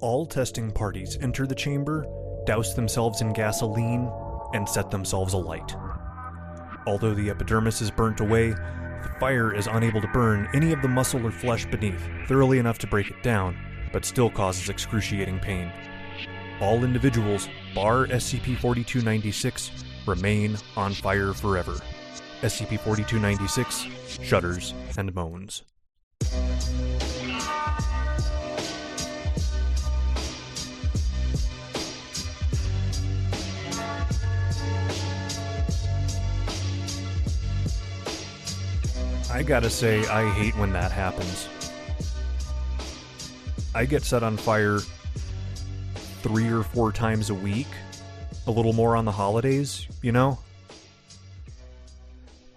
All testing parties enter the chamber, douse themselves in gasoline, and set themselves alight. Although the epidermis is burnt away, the fire is unable to burn any of the muscle or flesh beneath thoroughly enough to break it down, but still causes excruciating pain. All individuals, bar SCP-4296, remain on fire forever. SCP-4296 shudders and moans. I gotta say, I hate when that happens. I get set on fire 3 or 4 times a week, a little more on the holidays, you know?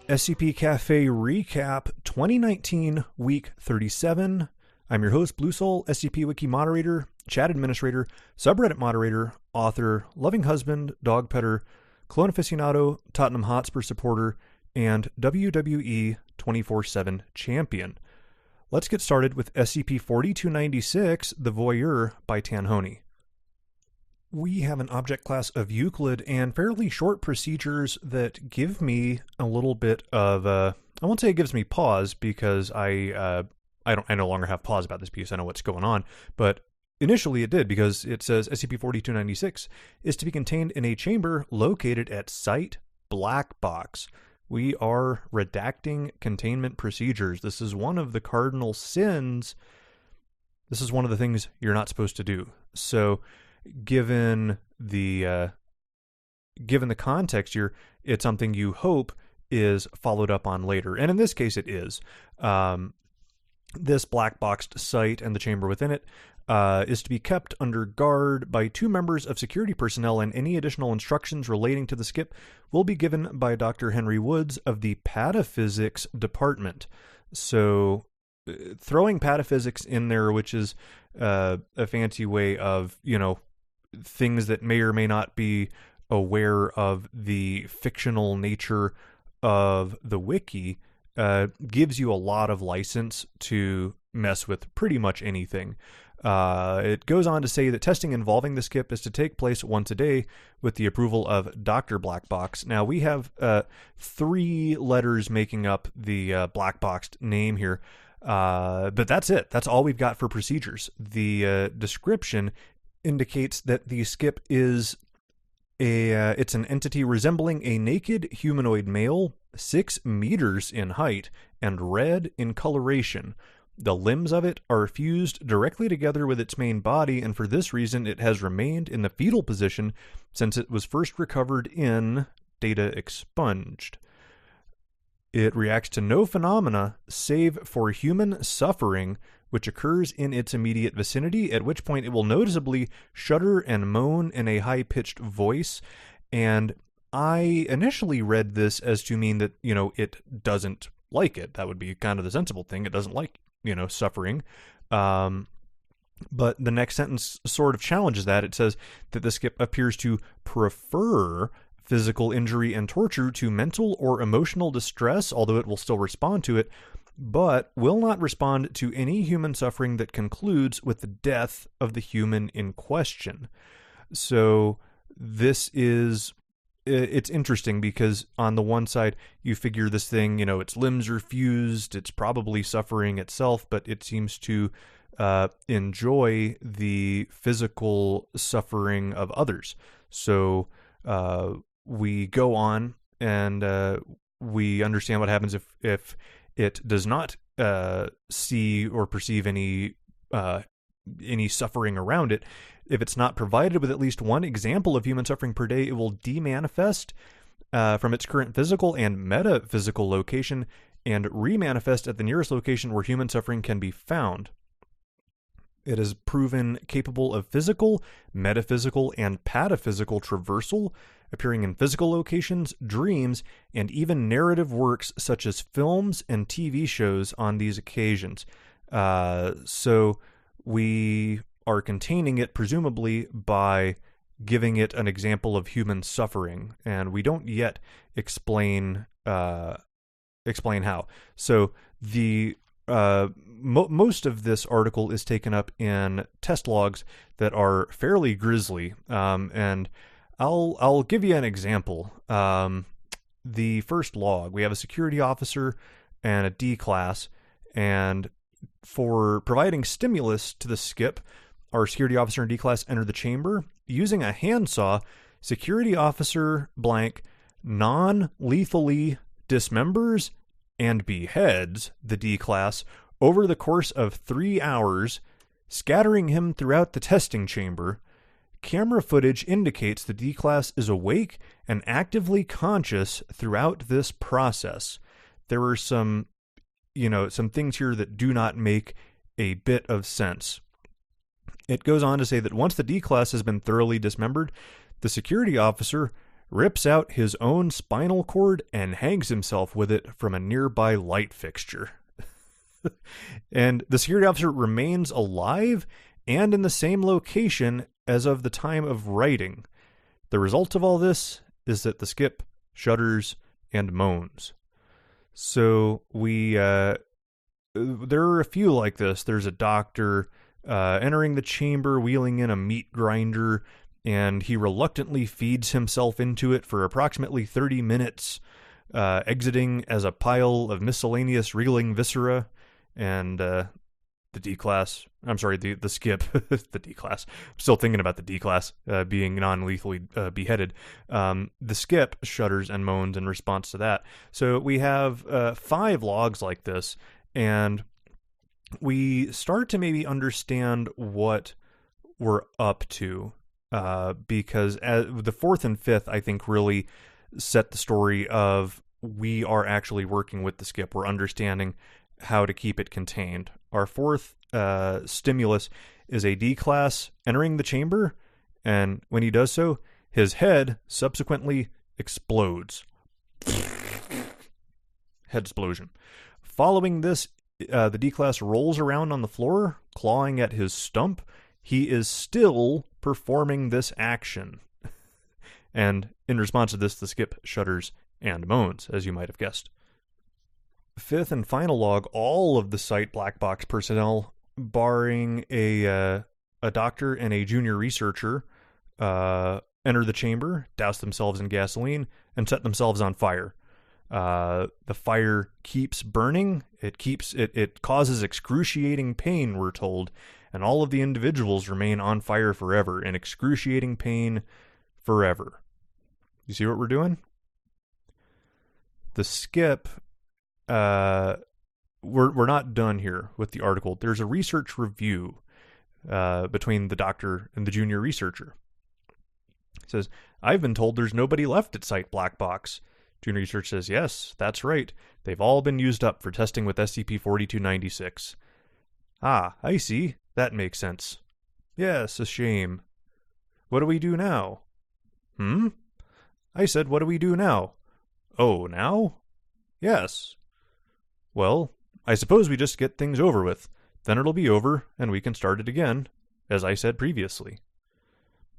SCP Cafe Recap 2019, Week 37. I'm your host, Blue Soul, SCP Wiki moderator, chat administrator, subreddit moderator, author, loving husband, dog petter, clone aficionado, Tottenham Hotspur supporter, and WWE 24/7 champion. Let's get started with SCP-4296, The Voyeur by Tanhoney. We have an object class of Euclid and fairly short procedures that give me a little bit of, I won't say it gives me pause because I no longer have pause about this piece. I know what's going on, but initially it did because it says SCP-4296 is to be contained in a chamber located at Site Black Box. We are redacting containment procedures. This is one of the cardinal sins. This is one of the things you're not supposed to do. So, given the context here, it's something you hope is followed up on later, and in this case, it is. This black boxed site and the chamber within it is to be kept under guard by 2 members of security personnel, and any additional instructions relating to the skip will be given by Dr. Henry Woods of the Pataphysics Department. So, throwing pataphysics in there, which is a fancy way of, things that may or may not be aware of the fictional nature of the wiki, gives you a lot of license to mess with pretty much anything. It goes on to say that testing involving the skip is to take place once a day with the approval of Dr. Blackbox. Now, we have 3 letters making up the Blackboxed name here, but that's it. That's all we've got for procedures. The description indicates that the skip is it's an entity resembling a naked humanoid male, 6 meters in height, and red in coloration. The limbs of it are fused directly together with its main body, and for this reason it has remained in the fetal position since it was first recovered in data expunged. It reacts to no phenomena save for human suffering, which occurs in its immediate vicinity, at which point it will noticeably shudder and moan in a high-pitched voice. And I initially read this as to mean that, it doesn't like it. That would be kind of the sensible thing. It doesn't like, suffering. But the next sentence sort of challenges that. It says that the skip appears to prefer physical injury and torture to mental or emotional distress, although it will still respond to it, but will not respond to any human suffering that concludes with the death of the human in question. So this is, it's interesting because on the one side, you figure this thing, its limbs are fused, it's probably suffering itself, but it seems to enjoy the physical suffering of others. So we go on and we understand what happens if it does not see or perceive any suffering around it. If it's not provided with at least one example of human suffering per day, it will demanifest from its current physical and metaphysical location and remanifest at the nearest location where human suffering can be found. It is proven capable of physical, metaphysical, and pataphysical traversal, appearing in physical locations, dreams, and even narrative works such as films and TV shows on these occasions. So we are containing it presumably by giving it an example of human suffering, and we don't yet explain how. So the most of this article is taken up in test logs that are fairly grisly, and I'll give you an example. The first log, we have a security officer and a D class, and for providing stimulus to the skip, our security officer and D class enter the chamber using a handsaw. Security officer blank non-lethally dismembers and beheads the D class over the course of 3 hours, scattering him throughout the testing chamber. Camera footage indicates the D class is awake and actively conscious throughout this process. There are some things here that do not make a bit of sense. It goes on to say that once the D class has been thoroughly dismembered, the security officer rips out his own spinal cord and hangs himself with it from a nearby light fixture. And the security officer remains alive and in the same location as of the time of writing. The result of all this is that the skip shudders and moans. So there are a few like this. There's a doctor entering the chamber, wheeling in a meat grinder, and he reluctantly feeds himself into it for approximately 30 minutes, exiting as a pile of miscellaneous reeling viscera. And the skip, the D class. I'm still thinking about the D class being non-lethally beheaded. The skip shudders and moans in response to that. So we have 5 logs like this, and we start to maybe understand what we're up to, because the 4th and 5th, I think, really set the story of we are actually working with the skip. We're understanding how to keep it contained. Our 4th stimulus is a D class entering the chamber, and when he does so, his head subsequently explodes. Head explosion. Following this, the D class rolls around on the floor, clawing at his stump. He is still performing this action. And in response to this, the skip shudders and moans, as you might have guessed. 5th and final log, all of the site black box personnel, barring a doctor and a junior researcher, enter the chamber, douse themselves in gasoline, and set themselves on fire. The fire keeps burning. It causes excruciating pain, we're told, and all of the individuals remain on fire forever, in excruciating pain forever. You see what we're doing? The skip... we're not done here with the article. There's a research review between the doctor and the junior researcher. It says, I've been told there's nobody left at Site Black Box. Junior researcher says, yes, that's right. They've all been used up for testing with SCP-4296. Ah, I see. That makes sense. Yes, a shame. What do we do now? I said, what do we do now? Oh, now? Yes. Well, I suppose we just get things over with. Then it'll be over, and we can start it again, as I said previously.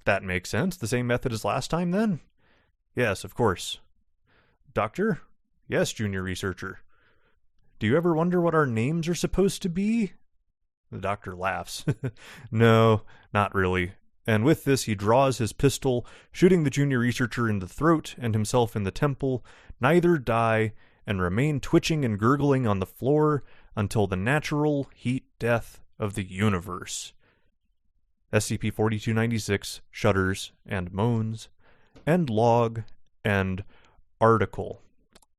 That makes sense. The same method as last time, then? Yes, of course. Doctor? Yes, junior researcher. Do you ever wonder what our names are supposed to be? The doctor laughs. No, not really. And with this, he draws his pistol, shooting the junior researcher in the throat and himself in the temple. Neither die, and remain twitching and gurgling on the floor until the natural heat death of the universe. SCP-4296 shudders and moans. End log and article.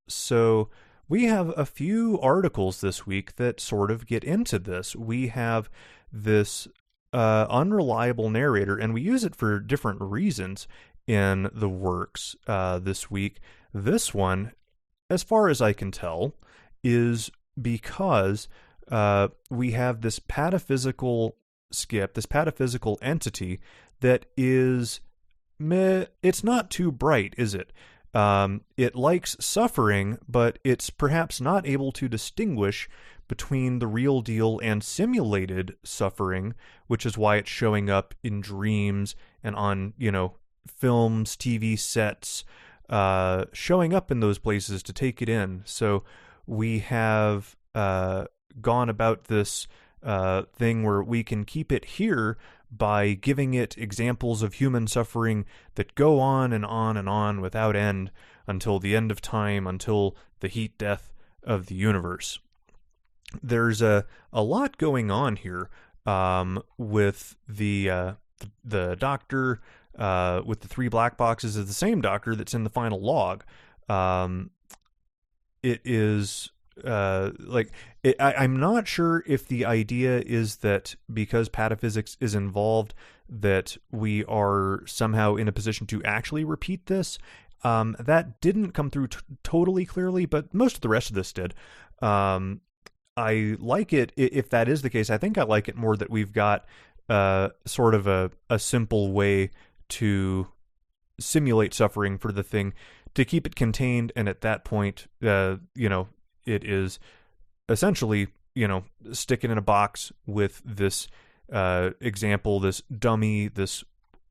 So we have a few articles this week that sort of get into this. We have this unreliable narrator, and we use it for different reasons in the works this week. This one, as far as I can tell, is because we have this pataphysical skip, this pataphysical entity that is meh. It's not too bright, is it? It likes suffering, but it's perhaps not able to distinguish between the real deal and simulated suffering, which is why it's showing up in dreams and on, films, TV sets, showing up in those places to take it in. So we have gone about this thing where we can keep it here by giving it examples of human suffering that go on and on and on without end until the end of time, until the heat death of the universe. There's a lot going on here with the doctor, with the 3 black boxes is the same doctor that's in the final log. It is I'm not sure if the idea is that because pataphysics is involved that we are somehow in a position to actually repeat this. That didn't come through totally clearly, but most of the rest of this did. I like it. If that is the case, I think I like it more that we've got sort of a simple way to simulate suffering for the thing, to keep it contained, and at that point, it is essentially, stick it in a box with this example, this dummy, this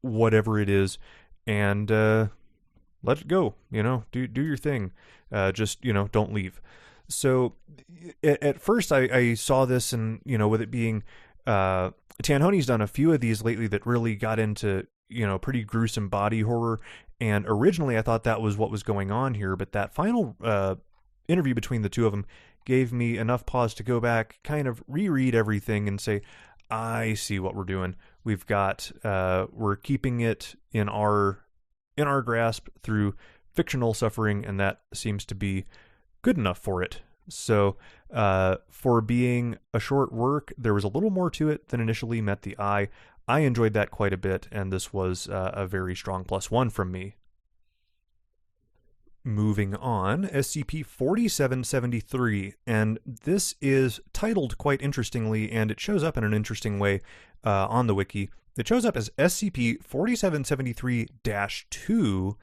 whatever it is, and let it go. Do your thing. Just don't leave. So at first I saw this, and with it being Tanhoney's done a few of these lately that really got into pretty gruesome body horror, and originally I thought that was what was going on here, but that final interview between the two of them gave me enough pause to go back, kind of reread everything and say, I see what we're doing. We've got we're keeping it in our grasp through fictional suffering, and that seems to be good enough for it. So for being a short work, there was a little more to it than initially met the eye. I enjoyed that quite a bit, and this was a very strong +1 from me. Moving on, SCP-4773, and this is titled quite interestingly, and it shows up in an interesting way on the wiki. It shows up as SCP-4773-2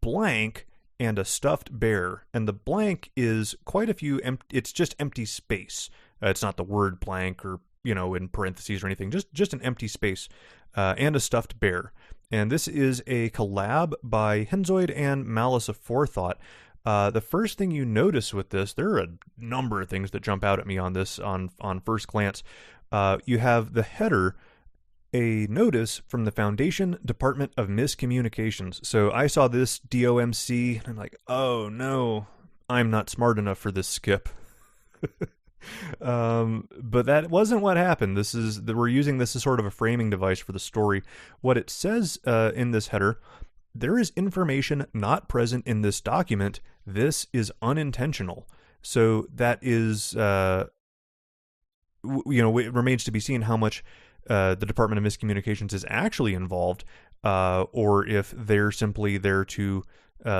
blank and a stuffed bear, and the blank is quite a few, it's just empty space. It's not the word blank or, in parentheses or anything, just an empty space, and a stuffed bear. And this is a collab by Henzoid and Malice Aforethought. The first thing you notice with this, there are a number of things that jump out at me on this on first glance. You have the header, a notice from the Foundation Department of Miscommunications. So I saw this DOMC, and I'm like, oh no, I'm not smart enough for this skip. But that wasn't what happened. We're using this as sort of a framing device for the story. What it says in this header, there is information not present in this document. This is unintentional. So that is, it remains to be seen how much the Department of Miscommunications is actually involved, or if they're simply there to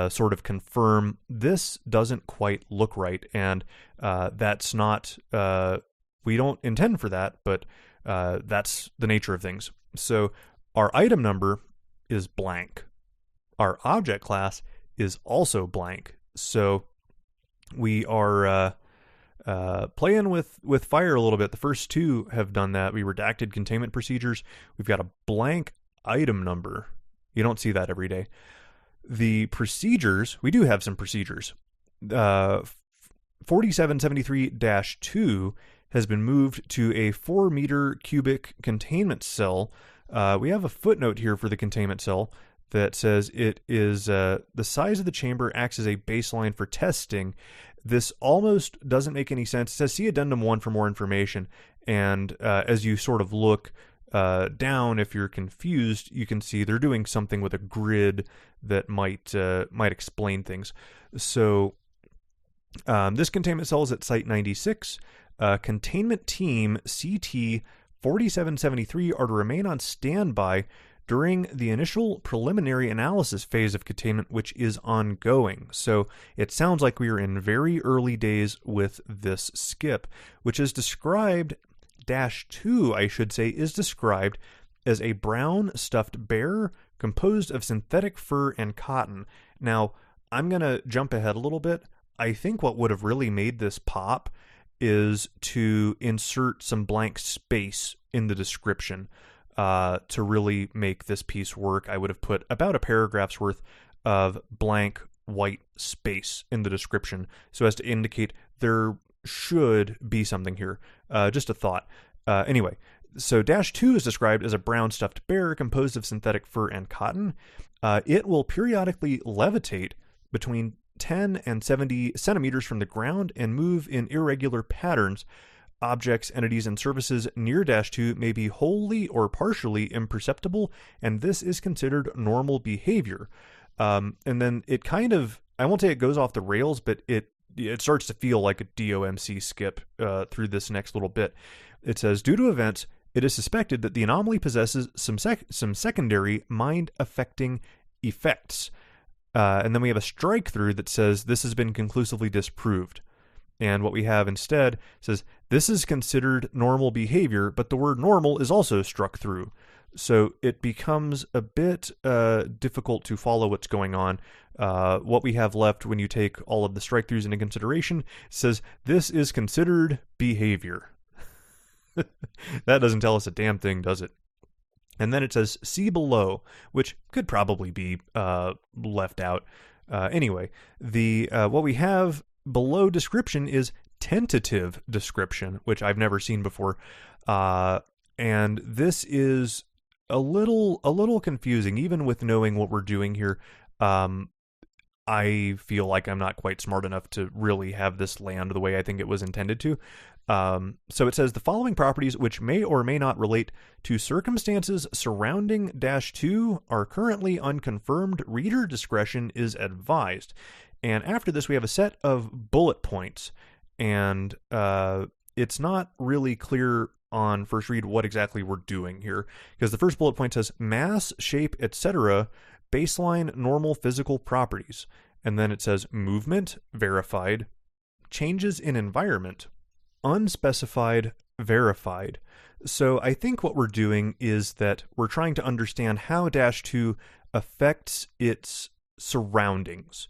sort of confirm this doesn't quite look right, and that's not, we don't intend for that, but that's the nature of things. So our item number is blank. Our object class is also blank. So we are playing with fire a little bit. The first two have done that. We redacted containment procedures. We've got a blank item number. You don't see that every day. The procedures, we do have some procedures. 4773-2 has been moved to a 4-meter cubic containment cell. We have a footnote here for the containment cell that says it is the size of the chamber acts as a baseline for testing. This almost doesn't make any sense. It says see addendum 1 for more information. And as you sort of look down, if you're confused, you can see they're doing something with a grid that might explain things. So this containment cell is at Site 96. Containment Team CT 4773 are to remain on standby during the initial preliminary analysis phase of containment, which is ongoing. So it sounds like we are in very early days with this skip, which is described, -2, I should say, is described as a brown stuffed bear composed of synthetic fur and cotton. Now, I'm going to jump ahead a little bit. I think what would have really made this pop is to insert some blank space in the description. To really make this piece work, I would have put about a paragraph's worth of blank white space in the description so as to indicate there should be something here. Just a thought. Anyway, so -2 is described as a brown stuffed bear composed of synthetic fur and cotton. It will periodically levitate between 10 and 70 centimeters from the ground and move in irregular patterns. Objects, entities, and surfaces near -2 may be wholly or partially imperceptible, and this is considered normal behavior. And then it kind of, I won't say it goes off the rails, but it starts to feel like a DOMC skip through this next little bit. It says, due to events, it is suspected that the anomaly possesses some secondary mind-affecting effects. And then we have a strike through that says this has been conclusively disproved. And what we have instead says this is considered normal behavior, but the word normal is also struck through. So it becomes a bit difficult to follow what's going on. What we have left when you take all of the strike throughs into consideration says this is considered behavior. That doesn't tell us a damn thing, does it? And then it says see below, which could probably be left out. Anyway, what we have below description is tentative description, which I've never seen before. And this is a little confusing, even with knowing what we're doing here. I feel like I'm not quite smart enough to really have this land the way I think it was intended to. So it says the following properties, which may or may not relate to circumstances surrounding -2, are currently unconfirmed. Reader discretion is advised. And after this, we have a set of bullet points. And it's not really clear on first read what exactly we're doing here, because the first bullet point says mass, shape, etc., baseline normal physical properties. And then it says movement, verified, changes in environment, unspecified, verified. So I think what we're doing is that we're trying to understand how -2 affects its surroundings.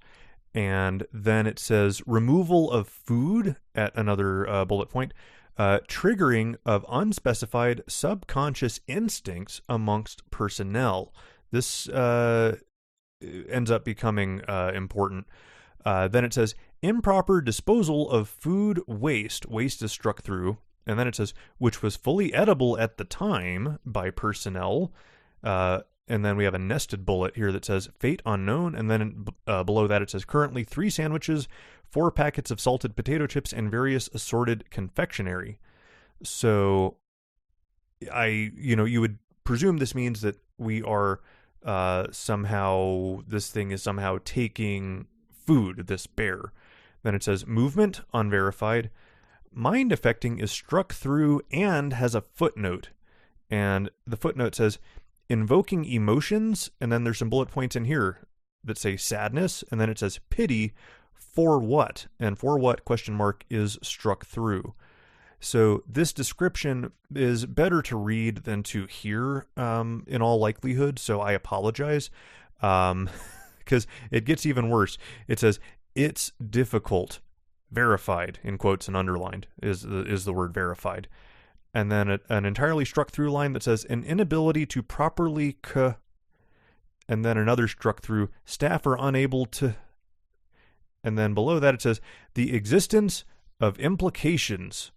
And then it says removal of food at another bullet point, triggering of unspecified subconscious instincts amongst personnel. This ends up becoming important. Then it says improper disposal of food waste. Waste is struck through. And then it says, which was fully edible at the time by personnel. And then we have a nested bullet here that says fate unknown. And then below that it says currently 3 sandwiches, 4 packets of salted potato chips, and various assorted confectionery. So you would presume this means that we are this thing is somehow taking food, this bear. Then it says movement, unverified. Mind affecting is struck through and has a footnote. And the footnote says invoking emotions, and then there's some bullet points in here that say sadness, and then it says pity for what? And for what, question mark, is struck through. So this description is better to read than to hear in all likelihood, so I apologize, because it gets even worse. It says, it's difficult, verified, in quotes and underlined, is the word verified. And then an entirely struck through line that says, an inability to properly and then another struck through, staff are unable to, and then below that it says, the existence of implications,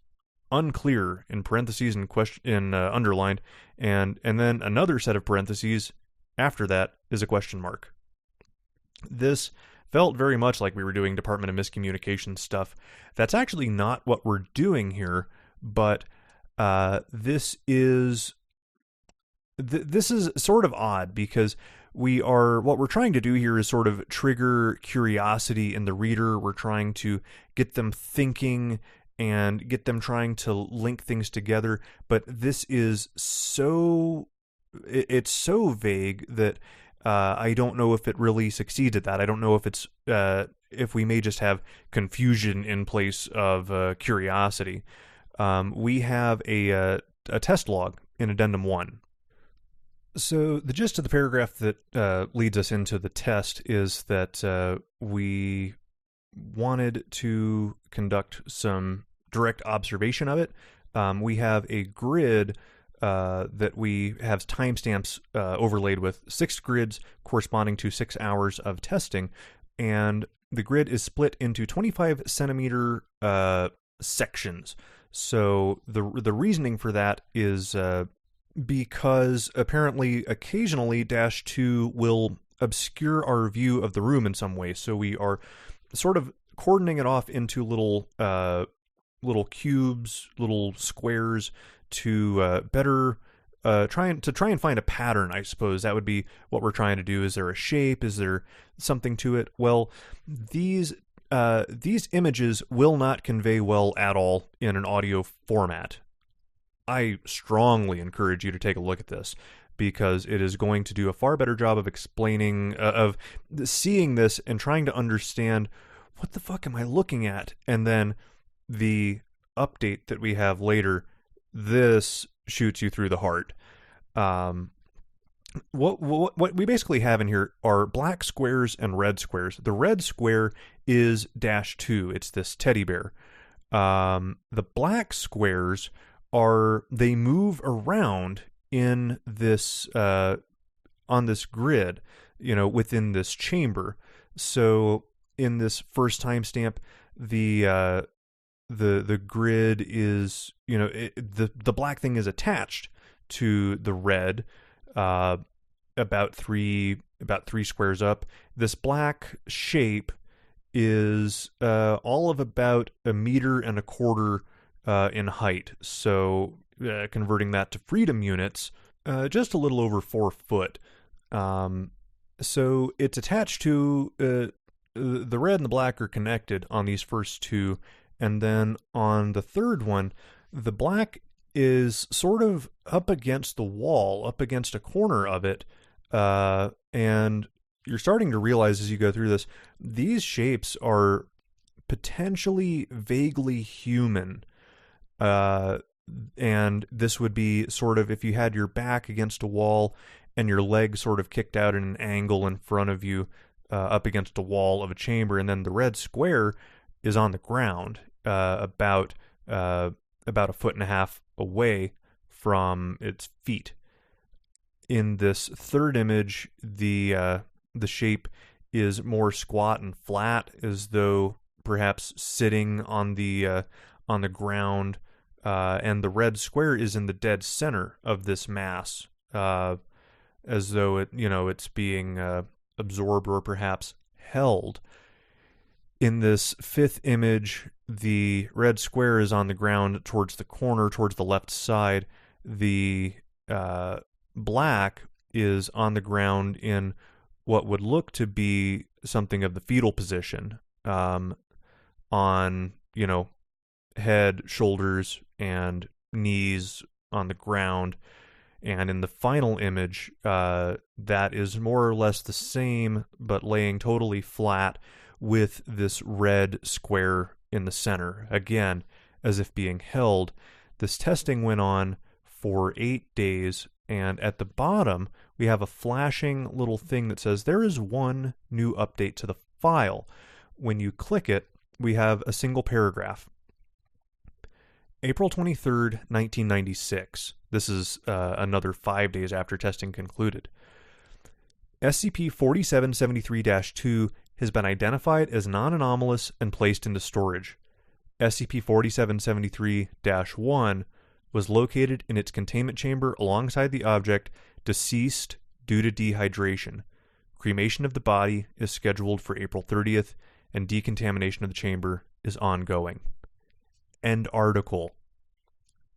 unclear, in parentheses and underlined, and then another set of parentheses after that is a question mark. This felt very much like we were doing Department of Miscommunication stuff. That's actually not what we're doing here, but this is sort of odd, because what we're trying to do here is sort of trigger curiosity in the reader. We're trying to get them thinking and get them trying to link things together, but this is it's so vague that I don't know if it really succeeds at that. I don't know if it's if we may just have confusion in place of curiosity. We have a test log in Addendum 1. So the gist of the paragraph that leads us into the test is that we wanted to conduct some direct observation of it. We have a grid that we have timestamps overlaid with 6 grids corresponding to 6 hours of testing, and the grid is split into 25 centimeter sections. So the reasoning for that is because apparently occasionally -2 will obscure our view of the room in some way. So we are sort of cordoning it off into little cubes, little squares to better try and find a pattern. I suppose that would be what we're trying to do. Is there a shape? Is there something to it? Well, these images will not convey well at all in an audio format. I strongly encourage you to take a look at this, because it is going to do a far better job of explaining, of seeing this and trying to understand what the fuck am I looking at, and then the update that we have later, this shoots you through the heart. What we basically have in here are black squares and red squares. The red square is -2. It's this teddy bear. The black squares they move around in this on this grid, within this chamber. So in this first timestamp, the grid is, the black thing is attached to the red, about three squares up. This black shape is all of about 1.25 meters in height. So converting that to freedom units, just a little over 4 foot. So it's attached to the red and the black are connected on these first two, and then on the third one, the black is sort of up against the wall, up against a corner of it, and you're starting to realize as you go through this, these shapes are potentially vaguely human. And this would be sort of if you had your back against a wall and your leg sort of kicked out in an angle in front of you, up against a wall of a chamber, and then the red square is on the ground, about 1.5 feet away from its feet. In this third image, the shape is more squat and flat, as though perhaps sitting on the ground, and the red square is in the dead center of this mass, as though it's being absorbed or perhaps held. In this fifth image, the red square is on the ground towards the corner, towards the left side. The black is on the ground in what would look to be something of the fetal position, on, head, shoulders, and knees on the ground. And in the final image, that is more or less the same, but laying totally flat with this red square in the center, again, as if being held. This testing went on for 8 days, and at the bottom, we have a flashing little thing that says there is one new update to the file. When you click it, we have a single paragraph. April 23rd, 1996. This is another 5 days after testing concluded. SCP-4773-2 has been identified as non-anomalous and placed into storage. SCP-4773-1 was located in its containment chamber alongside the object, deceased due to dehydration. Cremation of the body is scheduled for April 30th, and decontamination of the chamber is ongoing. End article.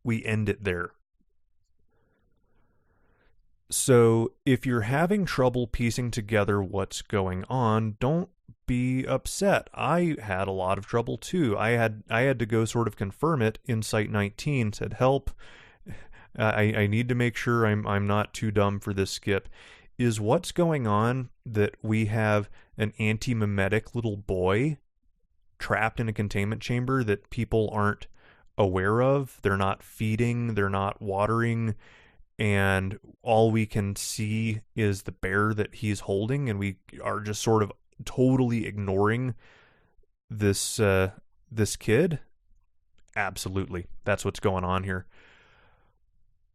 We end it there. So if you're having trouble piecing together what's going on, don't be upset. I had a lot of trouble too. I had to go sort of confirm it. Insight 19 said, help. I need to make sure I'm not too dumb for this skip. Is what's going on that we have an anti-memetic little boy trapped in a containment chamber that people aren't aware of? They're not feeding, they're not watering, and all we can see is the bear that he's holding, and we are just sort of totally ignoring this kid? Absolutely. That's what's going on here.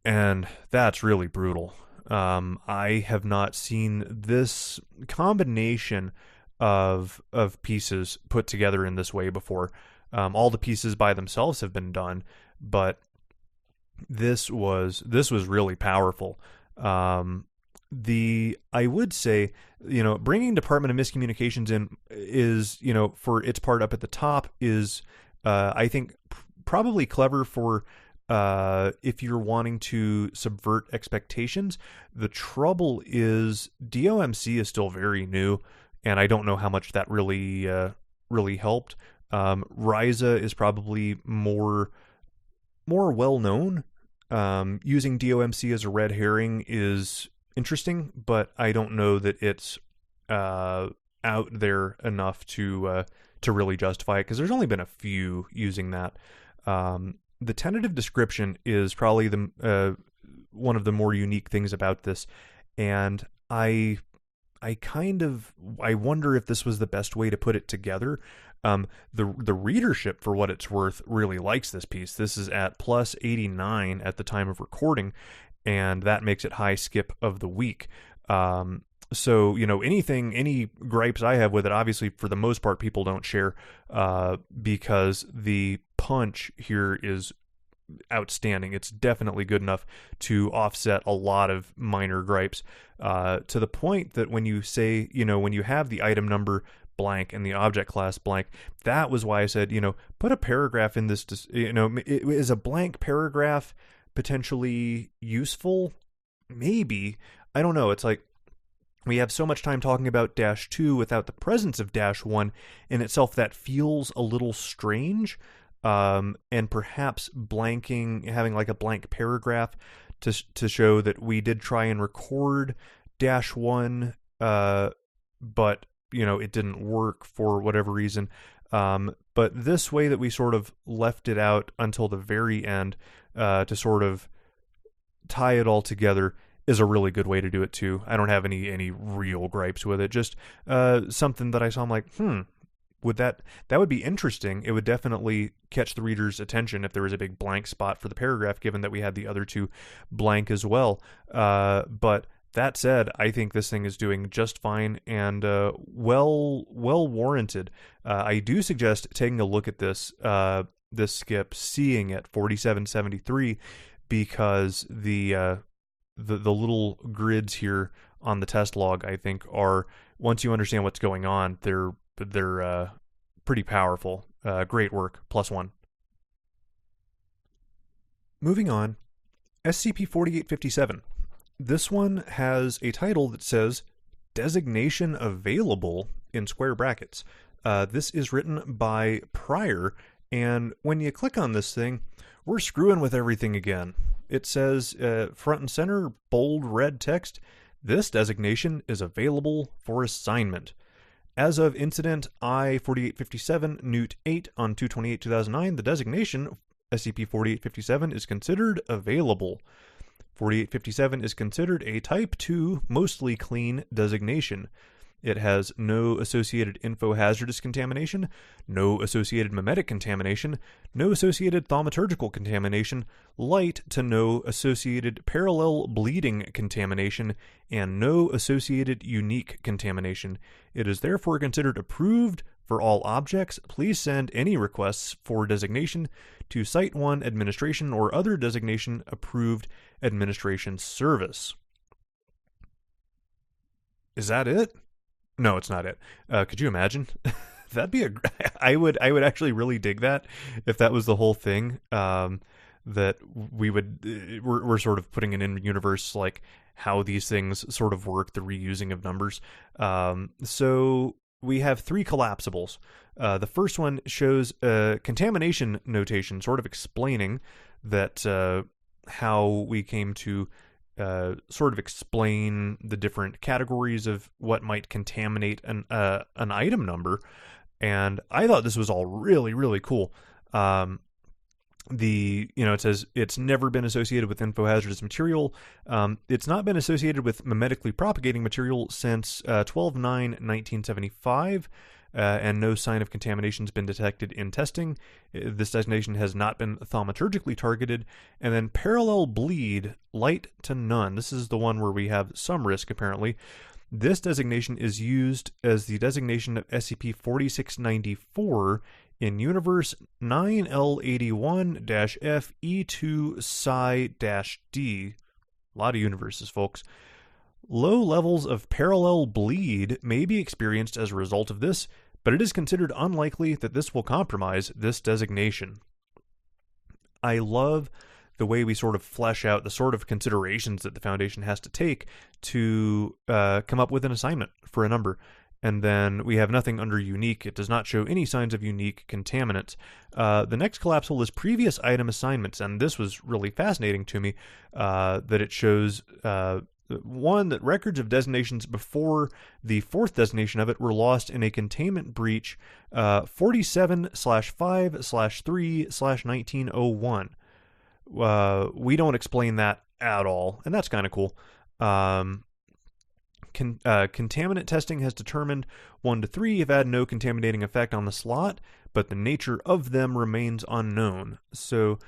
And that's really brutal. I have not seen this combination of pieces put together in this way before. All the pieces by themselves have been done, but this was really powerful. I would say, bringing Department of Miscommunications in is, for its part up at the top is, I think, probably clever for if you're wanting to subvert expectations. The trouble is DOMC is still very new, and I don't know how much that really helped. Ryza is probably more well known. Using DOMC as a red herring is interesting, but I don't know that it's out there enough to really justify it, because there's only been a few using that. The tentative description is probably the one of the more unique things about this, and I wonder if this was the best way to put it together. The readership, for what it's worth, really likes this piece. This is at plus 89 at the time of recording, and that makes it high skip of the week. So, any gripes I have with it, obviously, for the most part, people don't share, because the punch here is outstanding. It's definitely good enough to offset a lot of minor gripes, to the point that when you say, when you have the item number blank and the object class blank, that was why I said, put a paragraph in this, is a blank paragraph potentially useful? Maybe. I don't know. It's like, we have so much time talking about -2 without the presence of -1 in itself. That feels a little strange. And perhaps having like a blank paragraph to show that we did try and record -1, but it didn't work for whatever reason. But this way that we sort of left it out until the very end, to sort of tie it all together, is a really good way to do it too. I don't have any real gripes with it. Just something that I saw, I'm like, that would be interesting. It would definitely catch the reader's attention if there was a big blank spot for the paragraph, given that we had the other two blank as well. But that said, I think this thing is doing just fine, and well warranted. I do suggest taking a look at this skip, seeing it 4773, because the little grids here on the test log, I think, are, once you understand what's going on, they're pretty powerful. Great work. +1. Moving on, SCP-4857. This one has a title that says Designation Available in square brackets. This is written by Pryor, and when you click on this thing, we're screwing with everything again. It says, front and center, bold red text, this designation is available for assignment. As of incident I-4857, Newt 8 on 2/28/2009, the designation SCP-4857 is considered available. 4857 is considered a Type 2, mostly clean designation. It has no associated info-hazardous contamination, no associated memetic contamination, no associated thaumaturgical contamination, light to no associated parallel bleeding contamination, and no associated unique contamination. It is therefore considered approved for all objects. Please send any requests for designation to Site 1 Administration or other designation approved administration service. Is that it? No, it's not it. Could you imagine? That'd be I would actually really dig that if that was the whole thing. That we're sort of putting it in universe, like how these things sort of work, the reusing of numbers. So we have 3 collapsibles. The first one shows a contamination notation, sort of explaining that how we came to sort of explain the different categories of what might contaminate an item number, and I thought this was all really, really cool. It says it's never been associated with info-hazardous material. It's not been associated with memetically propagating material since 12/9/1975. And no sign of contamination has been detected in testing. This designation has not been thaumaturgically targeted. And then parallel bleed, light to none. This is the one where we have some risk, apparently. This designation is used as the designation of SCP-4694 in universe 9L81-FE2 psi-D. A lot of universes, folks. Low levels of parallel bleed may be experienced as a result of this, but it is considered unlikely that this will compromise this designation. I love the way we sort of flesh out the sort of considerations that the Foundation has to take to come up with an assignment for a number. And then we have nothing under unique. It does not show any signs of unique contaminants. The next collapsible is previous item assignments, and this was really fascinating to me, that it shows, one, that records of designations before the fourth designation of it were lost in a containment breach 47/5/3/1901. We don't explain that at all, and that's kind of cool. Contaminant testing has determined 1 to 3 have had no contaminating effect on the slot, but the nature of them remains unknown. So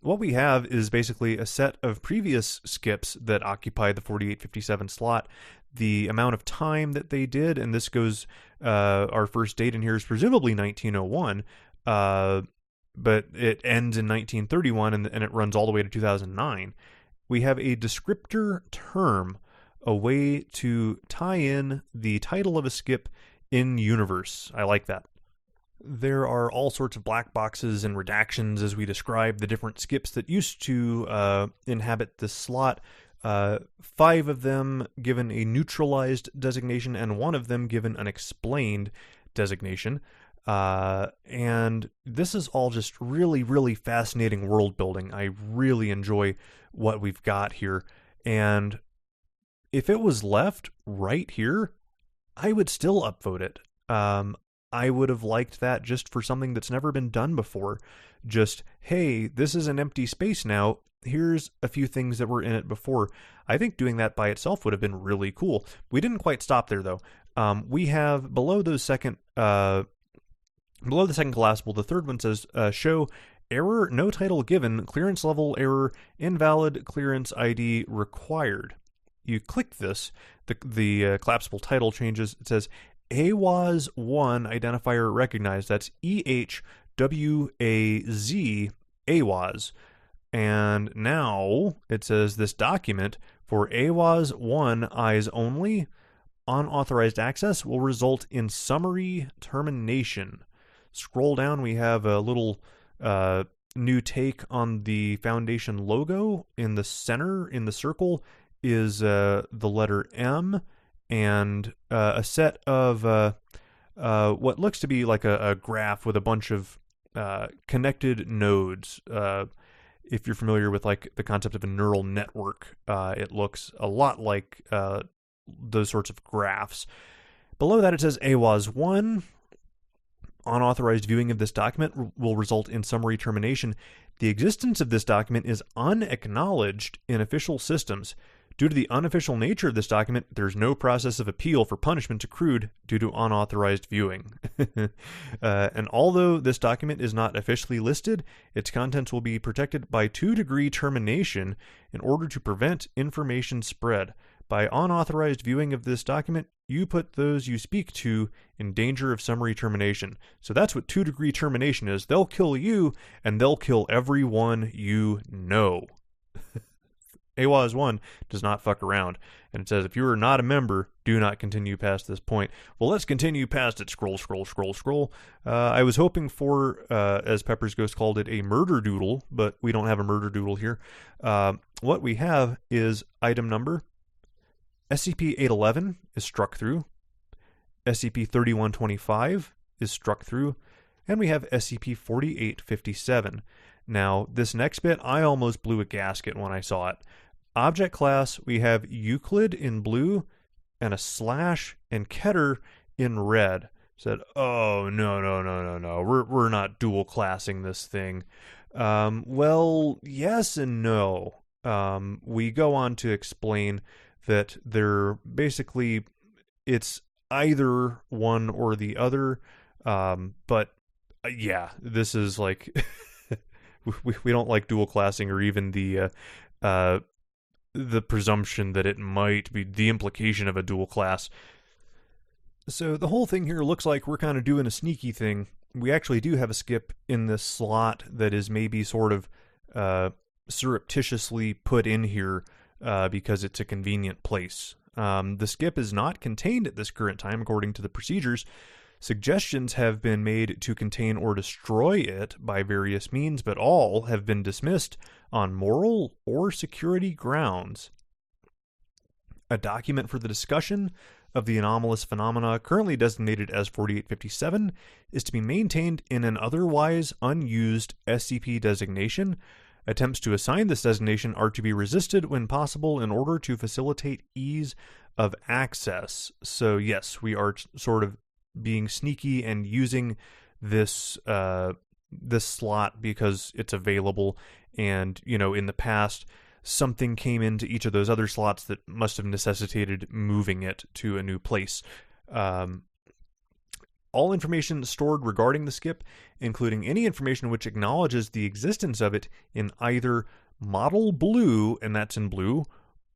what we have is basically a set of previous skips that occupy the 4857 slot, the amount of time that they did, and this goes, our first date in here is presumably 1901, but it ends in 1931 and it runs all the way to 2009. We have a descriptor term, a way to tie in the title of a skip in universe. I like that. There are all sorts of black boxes and redactions as we describe the different skips that used to inhabit this slot. 5 of them given a neutralized designation and 1 of them given an explained designation. And this is all just really, really fascinating world building. I really enjoy what we've got here. And if it was left right here, I would still upvote it. I would have liked that just for something that's never been done before. Just, hey, this is an empty space now. Here's a few things that were in it before. I think doing that by itself would have been really cool. We didn't quite stop there, though. We have below the second collapsible, the third one says, show error, no title given, clearance level error, invalid clearance ID required. You click this, the collapsible title changes. It says AWAS1 identifier recognized. That's EHWAZ AWAS. And now it says this document for AWAS1 eyes only, unauthorized access will result in summary termination. Scroll down, we have a little new take on the Foundation logo. In the center, in the circle, is the letter M and a set of what looks to be like a graph with a bunch of connected nodes. If you're familiar with like the concept of a neural network, it looks a lot like those sorts of graphs. Below that it says AWAS1. Unauthorized viewing of this document will result in summary termination. The existence of this document is unacknowledged in official systems. Due to the unofficial nature of this document, there's no process of appeal for punishment accrued due to unauthorized viewing. And although this document is not officially listed, its contents will be protected by 2-degree termination in order to prevent information spread. By unauthorized viewing of this document, you put those you speak to in danger of summary termination. So that's what 2-degree termination is. They'll kill you, and they'll kill everyone you know. AWAS1 does not fuck around. And it says, if you are not a member, do not continue past this point. Well, let's continue past it. Scroll, scroll, scroll, scroll. I was hoping for, as Pepper's Ghost called it, a murder doodle, but we don't have a murder doodle here. What we have is item number. SCP-811 is struck through. SCP-3125 is struck through. And we have SCP-4857. Now, this next bit, I almost blew a gasket when I saw it. Object class, we have Euclid in blue and a slash and Keter in red. Said, oh, no. We're not dual classing this thing. Well, yes and no. We go on to explain that they're basically, it's either one or the other. But yeah, this is like, we don't like dual classing or even the presumption that it might be the implication of a dual class. So the whole thing here looks like we're kind of doing a sneaky thing. we actually do have a skip in this slot that is maybe sort of surreptitiously put in here because it's a convenient place. The skip is not contained at this current time according to the procedures. Suggestions have been made to contain or destroy it by various means, but all have been dismissed on moral or security grounds. A document for the discussion of the anomalous phenomena currently designated as 4857 is to be maintained in an otherwise unused SCP designation. Attempts to assign this designation are to be resisted when possible in order to facilitate ease of access. So yes, we are sort of being sneaky and using this this slot because it's available, and in the past something came into each of those other slots that must have necessitated moving it to a new place. All information stored regarding the skip, including any information which acknowledges the existence of it in either Model Blue, and that's in blue,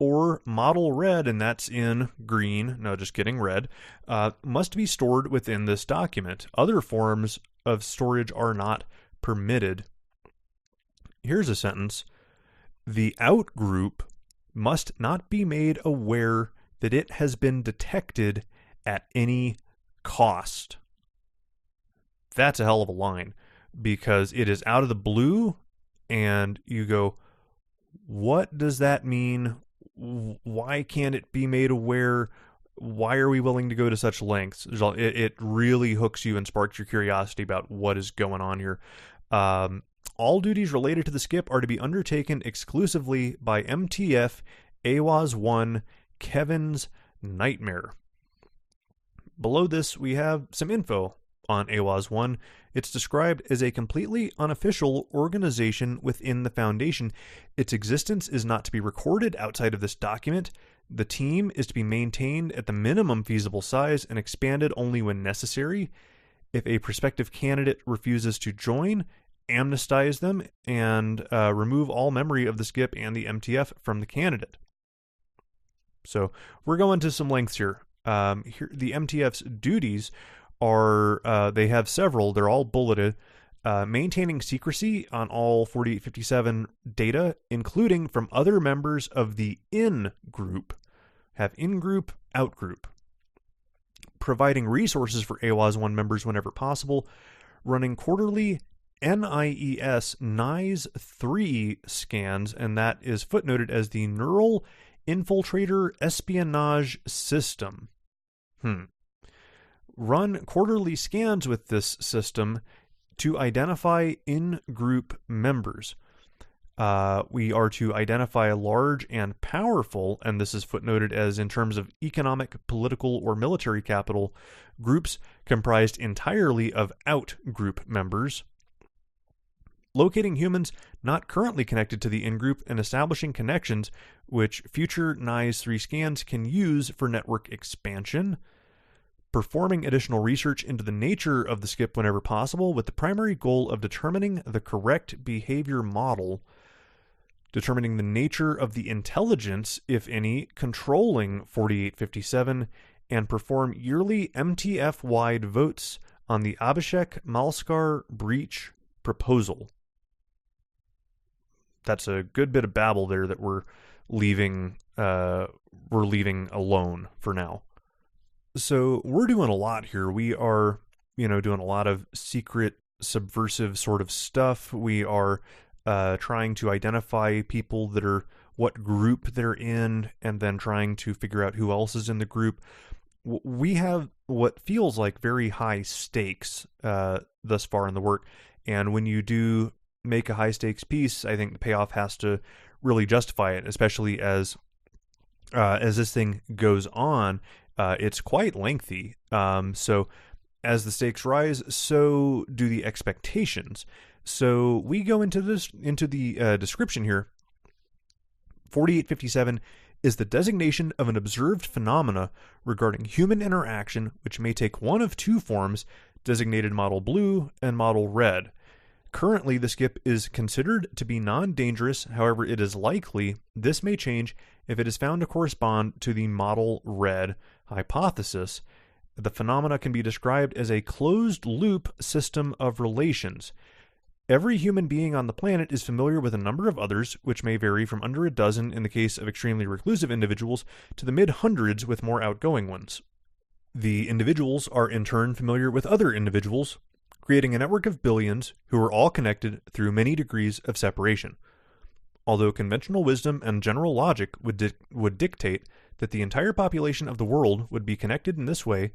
or Model Red, and that's in green, no, just kidding, red, must be stored within this document. Other forms of storage are not permitted. Here's a sentence. The out group must not be made aware that it has been detected at any cost. That's a hell of a line, because it is out of the blue, and you go, what does that mean? Why can't it be made aware? Why are we willing to go to such lengths? It really hooks you and sparks your curiosity about what is going on here. All duties related to the skip are to be undertaken exclusively by MTF AWAS 1 Kevin's Nightmare. Below this, we have some info on AWAS 1. It's described as a completely unofficial organization within the Foundation. Its existence is not to be recorded outside of this document. The team is to be maintained at the minimum feasible size and expanded only when necessary. If a prospective candidate refuses to join, amnestize them and remove all memory of the skip and the MTF from the candidate. So we're going to some lengths here. Here the MTF's duties are, they have several, they're all bulleted. Maintaining secrecy on all 4857 data, including from other members of the in-group. Have in-group, out-group. Providing resources for AWAS 1 members whenever possible. Running quarterly NIES 3 scans, and that is footnoted as the Neural Infiltrator Espionage System. Run quarterly scans with this system to identify in-group members. We are to identify large and powerful, and this is footnoted as in terms of economic, political, or military capital, groups comprised entirely of out-group members. Locating humans not currently connected to the in-group and establishing connections which future NIES 3 scans can use for network expansion. Performing additional research into the nature of the skip whenever possible with the primary goal of determining the correct behavior model. Determining the nature of the intelligence, if any, controlling 4857, and perform yearly MTF-wide votes on the Abhishek-Malskar breach proposal. That's a good bit of babble there that we're leaving alone for now. So we're doing a lot here. We are, doing a lot of secret, subversive sort of stuff. We are trying to identify people that are what group they're in, and then trying to figure out who else is in the group. We have what feels like very high stakes thus far in the work, and when you do make a high stakes piece, I think the payoff has to really justify it, especially as this thing goes on. It's quite lengthy. So as the stakes rise, so do the expectations. So we go into the description here. 4857 is the designation of an observed phenomena regarding human interaction, which may take one of two forms, designated Model Blue and Model Red. Currently, the skip is considered to be non-dangerous. However, it is likely this may change if it is found to correspond to the Model Red hypothesis. The phenomena can be described as a closed-loop system of relations. Every human being on the planet is familiar with a number of others, which may vary from under a dozen in the case of extremely reclusive individuals to the mid-hundreds with more outgoing ones. The individuals are in turn familiar with other individuals, creating a network of billions who are all connected through many degrees of separation. Although conventional wisdom and general logic would dictate that the entire population of the world would be connected in this way,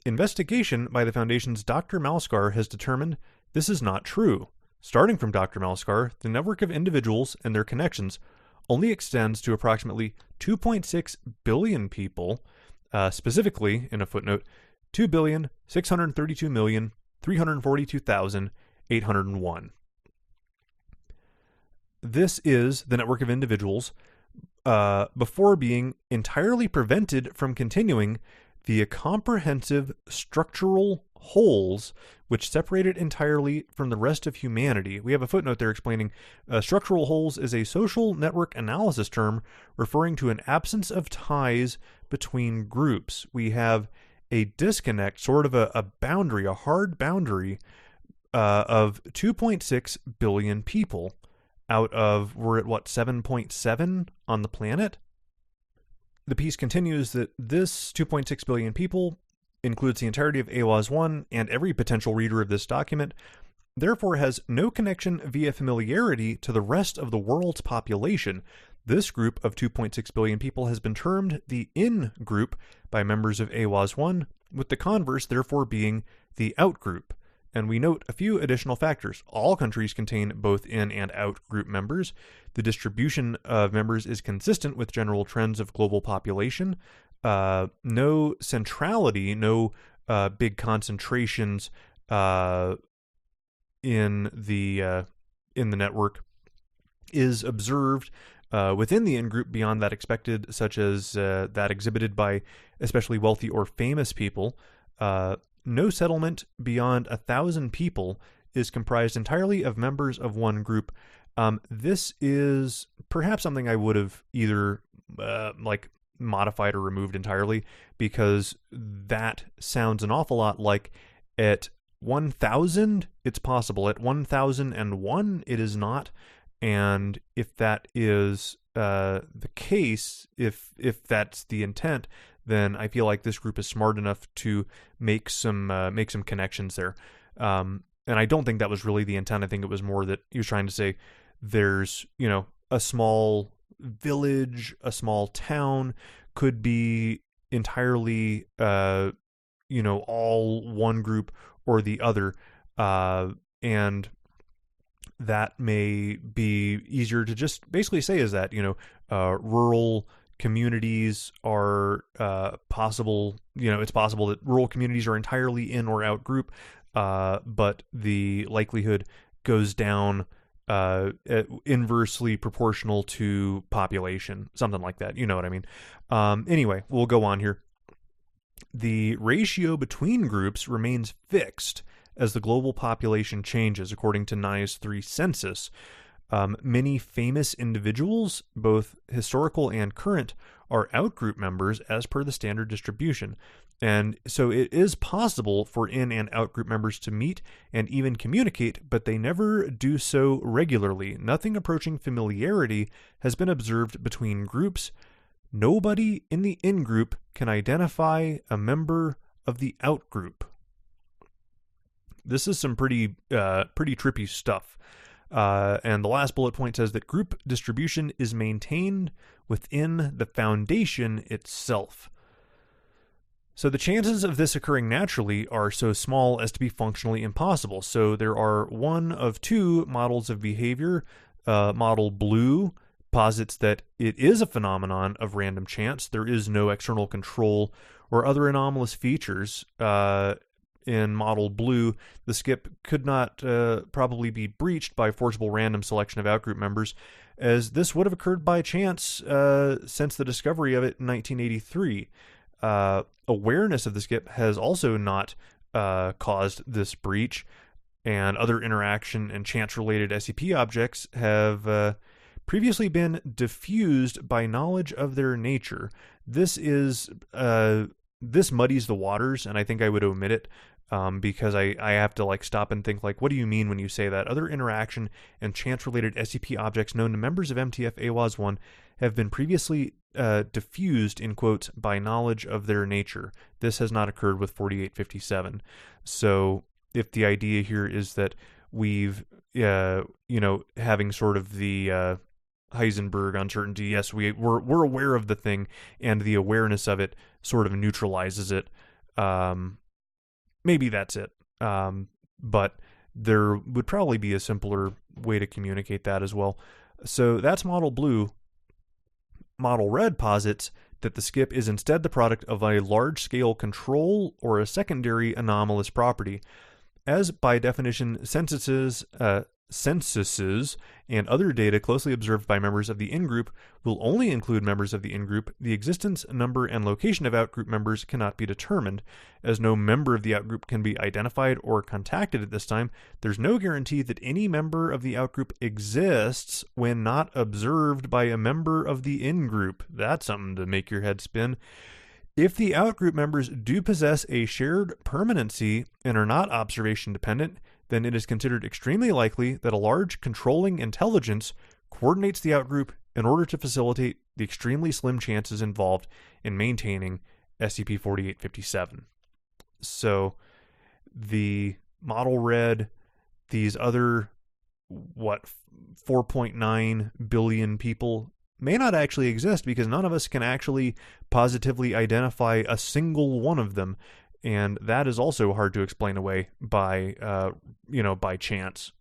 investigation by the Foundation's Dr. Malskar has determined this is not true. Starting from Dr. Malskar, the network of individuals and their connections only extends to approximately 2.6 billion people, specifically, in a footnote, 2,632,342,801. This is the network of individuals before being entirely prevented from continuing via comprehensive structural wholes which separate it entirely from the rest of humanity. We have a footnote there explaining structural wholes is a social network analysis term referring to an absence of ties between groups. We have a disconnect, sort of a boundary, a hard boundary of 2.6 billion people out of, we're at what, 7.7 on the planet? The piece continues that this 2.6 billion people includes the entirety of AWAS 1 and every potential reader of this document, therefore has no connection via familiarity to the rest of the world's population. This group of 2.6 billion people has been termed the in group by members of AWAS 1, with the converse therefore being the out group. And we note a few additional factors. All countries contain both in and out group members. The distribution of members is consistent with general trends of global population. No centrality, no big concentrations in the network is observed within the in-group beyond that expected, such as that exhibited by especially wealthy or famous people. No settlement beyond 1,000 people is comprised entirely of members of one group. This is perhaps something I would have either modified or removed entirely, because that sounds an awful lot like at 1,000 it's possible, at 1,001 it is not. And if that is the case, if that's the intent, then I feel like this group is smart enough to make some connections there. And I don't think that was really the intent. I think it was more that he was trying to say there's, a small village, a small town could be entirely, all one group or the other. And that may be easier to just basically say is that, rural communities are possible. It's possible that rural communities are entirely in or out group, but the likelihood goes down inversely proportional to population, something like that. You know what I mean? Anyway, we'll go on here. The ratio between groups remains fixed as the global population changes, according to Nye's 3 census. Many famous individuals, both historical and current, are outgroup members as per the standard distribution. And so it is possible for in and outgroup members to meet and even communicate, but they never do so regularly. Nothing approaching familiarity has been observed between groups. Nobody in the in-group can identify a member of the outgroup. This is some pretty trippy stuff. And the last bullet point says that group distribution is maintained within the Foundation itself. So the chances of this occurring naturally are so small as to be functionally impossible. So there are one of two models of behavior. Model blue posits that it is a phenomenon of random chance. There is no external control or other anomalous features. In model blue, the skip could not probably be breached by forcible random selection of outgroup members, as this would have occurred by chance since the discovery of it in 1983. Awareness of the skip has also not caused this breach, and other interaction and chance-related SCP objects have previously been diffused by knowledge of their nature. This is this muddies the waters, and I think I would omit it because I have to like stop and think like, what do you mean when you say that? Other interaction and chance-related SCP objects known to members of MTF AWAS-1 have been previously diffused, in quotes, by knowledge of their nature. This has not occurred with 4857. So if the idea here is that we've, having sort of the Heisenberg uncertainty, yes, we're aware of the thing, and the awareness of it sort of neutralizes it. Maybe that's it. But there would probably be a simpler way to communicate that as well. So that's Model Blue. Model Red posits that the skip is instead the product of a large-scale control or a secondary anomalous property. As by definition, censuses and other data closely observed by members of the in-group will only include members of the in-group. The existence, number, and location of outgroup members cannot be determined. As no member of the outgroup can be identified or contacted at this time, there's no guarantee that any member of the outgroup exists when not observed by a member of the in-group. That's something to make your head spin. If the outgroup members do possess a shared permanency and are not observation dependent, then it is considered extremely likely that a large controlling intelligence coordinates the outgroup in order to facilitate the extremely slim chances involved in maintaining SCP-4857. So the Model Red, these other, 4.9 billion people may not actually exist because none of us can actually positively identify a single one of them. And that is also hard to explain away by chance.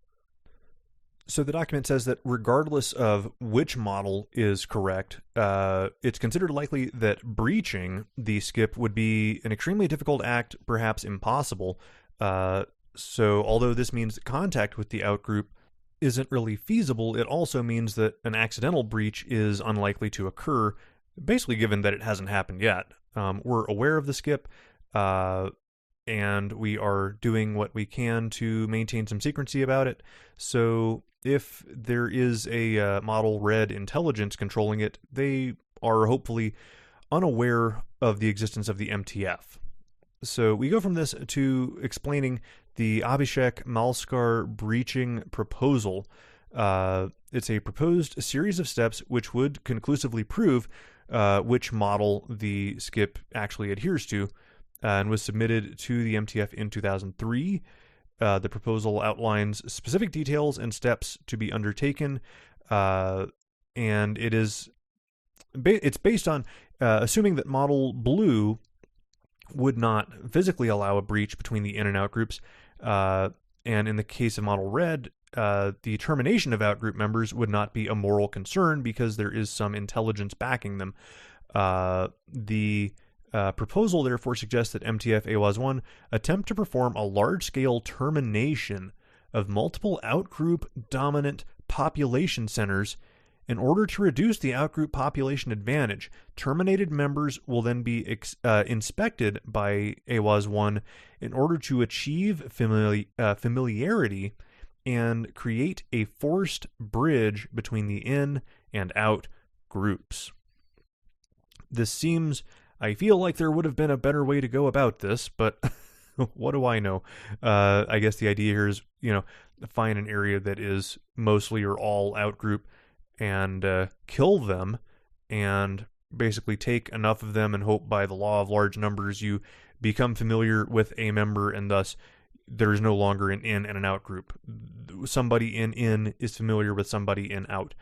So the document says that regardless of which model is correct, it's considered likely that breaching the skip would be an extremely difficult act, perhaps impossible. So although this means that contact with the outgroup isn't really feasible, it also means that an accidental breach is unlikely to occur, basically given that it hasn't happened yet. We're aware of the skip, and we are doing what we can to maintain some secrecy about it. So if there is a Model Red intelligence controlling it, they are hopefully unaware of the existence of the MTF. So we go from this to explaining the Abhishek-Malskar breaching proposal. It's a proposed series of steps which would conclusively prove which model the skip actually adheres to, and was submitted to the MTF in 2003. The proposal outlines specific details and steps to be undertaken, and it's based on assuming that Model Blue would not physically allow a breach between the in and out groups, and in the case of Model Red, the termination of outgroup members would not be a moral concern because there is some intelligence backing them. The proposal therefore suggests that MTF AWAS-1 attempt to perform a large-scale termination of multiple outgroup dominant population centers in order to reduce the outgroup population advantage. Terminated members will then be inspected by AWAS-1 in order to achieve familiarity and create a forced bridge between the in and out groups. This seems, I feel like there would have been a better way to go about this, but what do I know? I guess the idea here is, find an area that is mostly or all outgroup and kill them, and basically take enough of them and hope by the law of large numbers you become familiar with a member, and thus there is no longer an in and an out group. Somebody in is familiar with somebody in out.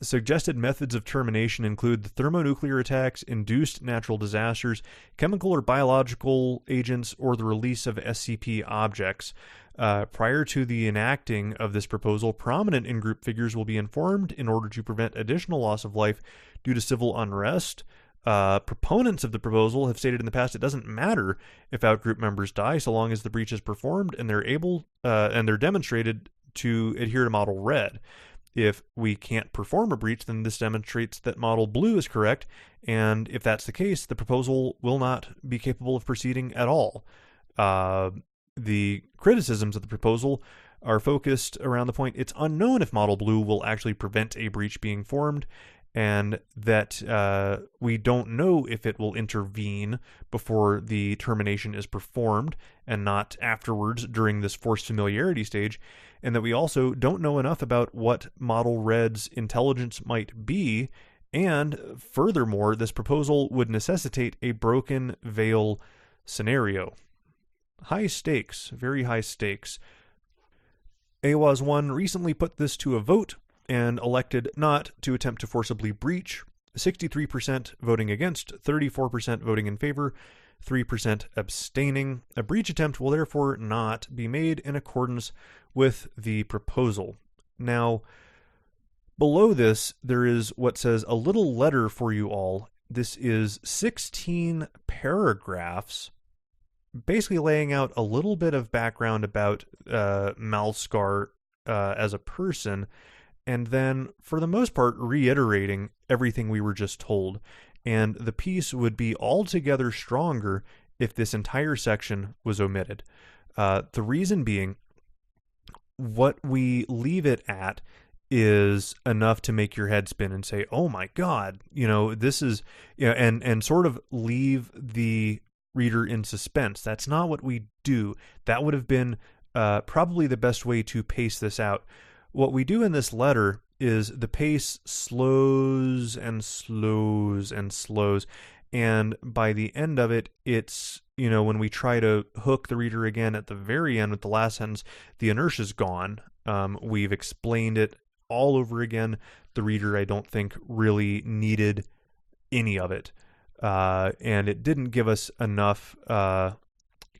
Suggested methods of termination include the thermonuclear attacks, induced natural disasters, chemical or biological agents, or the release of SCP objects. Prior to the enacting of this proposal, prominent in-group figures will be informed in order to prevent additional loss of life due to civil unrest. Proponents of the proposal have stated in the past it doesn't matter if outgroup members die so long as the breach is performed and they're demonstrated to adhere to Model Red. If we can't perform a breach, then this demonstrates that Model Blue is correct, and if that's the case, the proposal will not be capable of proceeding at all. The criticisms of the proposal are focused around the point it's unknown if Model Blue will actually prevent a breach being formed, and that we don't know if it will intervene before the termination is performed and not afterwards during this forced familiarity stage, and that we also don't know enough about what Model Red's intelligence might be, and furthermore, this proposal would necessitate a broken veil scenario. High stakes, very high stakes. AWAS 1 recently put this to a vote and elected not to attempt to forcibly breach, 63% voting against, 34% voting in favor, 3% abstaining. A breach attempt will therefore not be made in accordance with the proposal. Now, below this, there is what says a little letter for you all. This is 16 paragraphs, basically laying out a little bit of background about Malskar as a person, and then, for the most part, reiterating everything we were just told. And the piece would be altogether stronger if this entire section was omitted. The reason being, what we leave it at is enough to make your head spin and say, oh my God, this is, and sort of leave the reader in suspense. That's not what we do. That would have been probably the best way to pace this out. What we do in this letter is the pace slows and slows and slows, and by the end of it, it's, when we try to hook the reader again at the very end with the last sentence, the inertia's gone. We've explained it all over again. The reader, I don't think, really needed any of it. And it didn't give us enough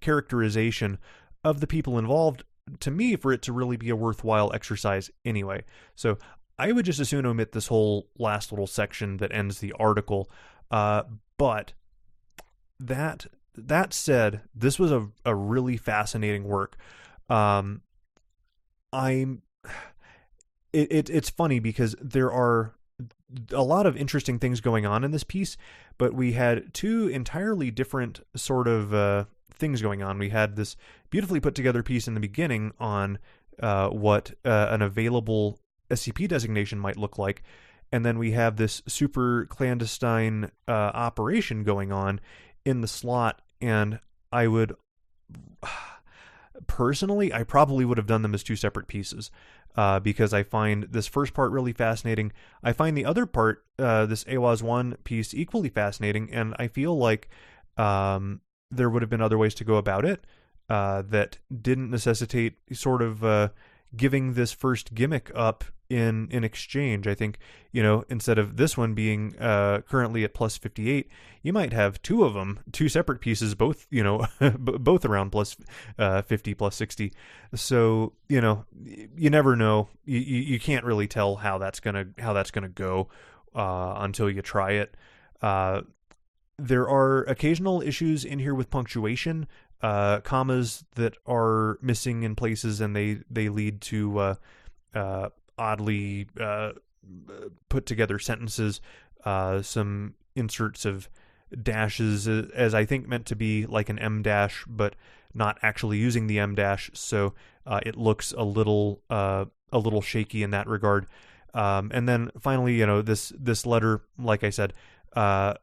characterization of the people involved, to me, for it to really be a worthwhile exercise anyway. So I would just as soon omit this whole last little section that ends the article. But that said, this was a really fascinating work. It's funny because there are a lot of interesting things going on in this piece, but we had two entirely different sort of things going on. We had this beautifully put together piece in the beginning on what an available SCP designation might look like, and then we have this super clandestine operation going on in the slot, and I would personally, I probably would have done them as two separate pieces. Because I find this first part really fascinating. I find the other part, this AWAS 1 piece, equally fascinating, and I feel like there would have been other ways to go about it that didn't necessitate sort of giving this first gimmick up in exchange. I think, instead of this one being currently at plus 58, you might have two of them, two separate pieces, both, both around plus 50, plus 60. So, you never know. You can't really tell how that's gonna go until you try it. There are occasional issues in here with punctuation, commas that are missing in places, and they lead to oddly put together sentences, some inserts of dashes, as I think meant to be like an M dash, but not actually using the M dash, so it looks a little shaky in that regard. And then finally, this letter, like I said, I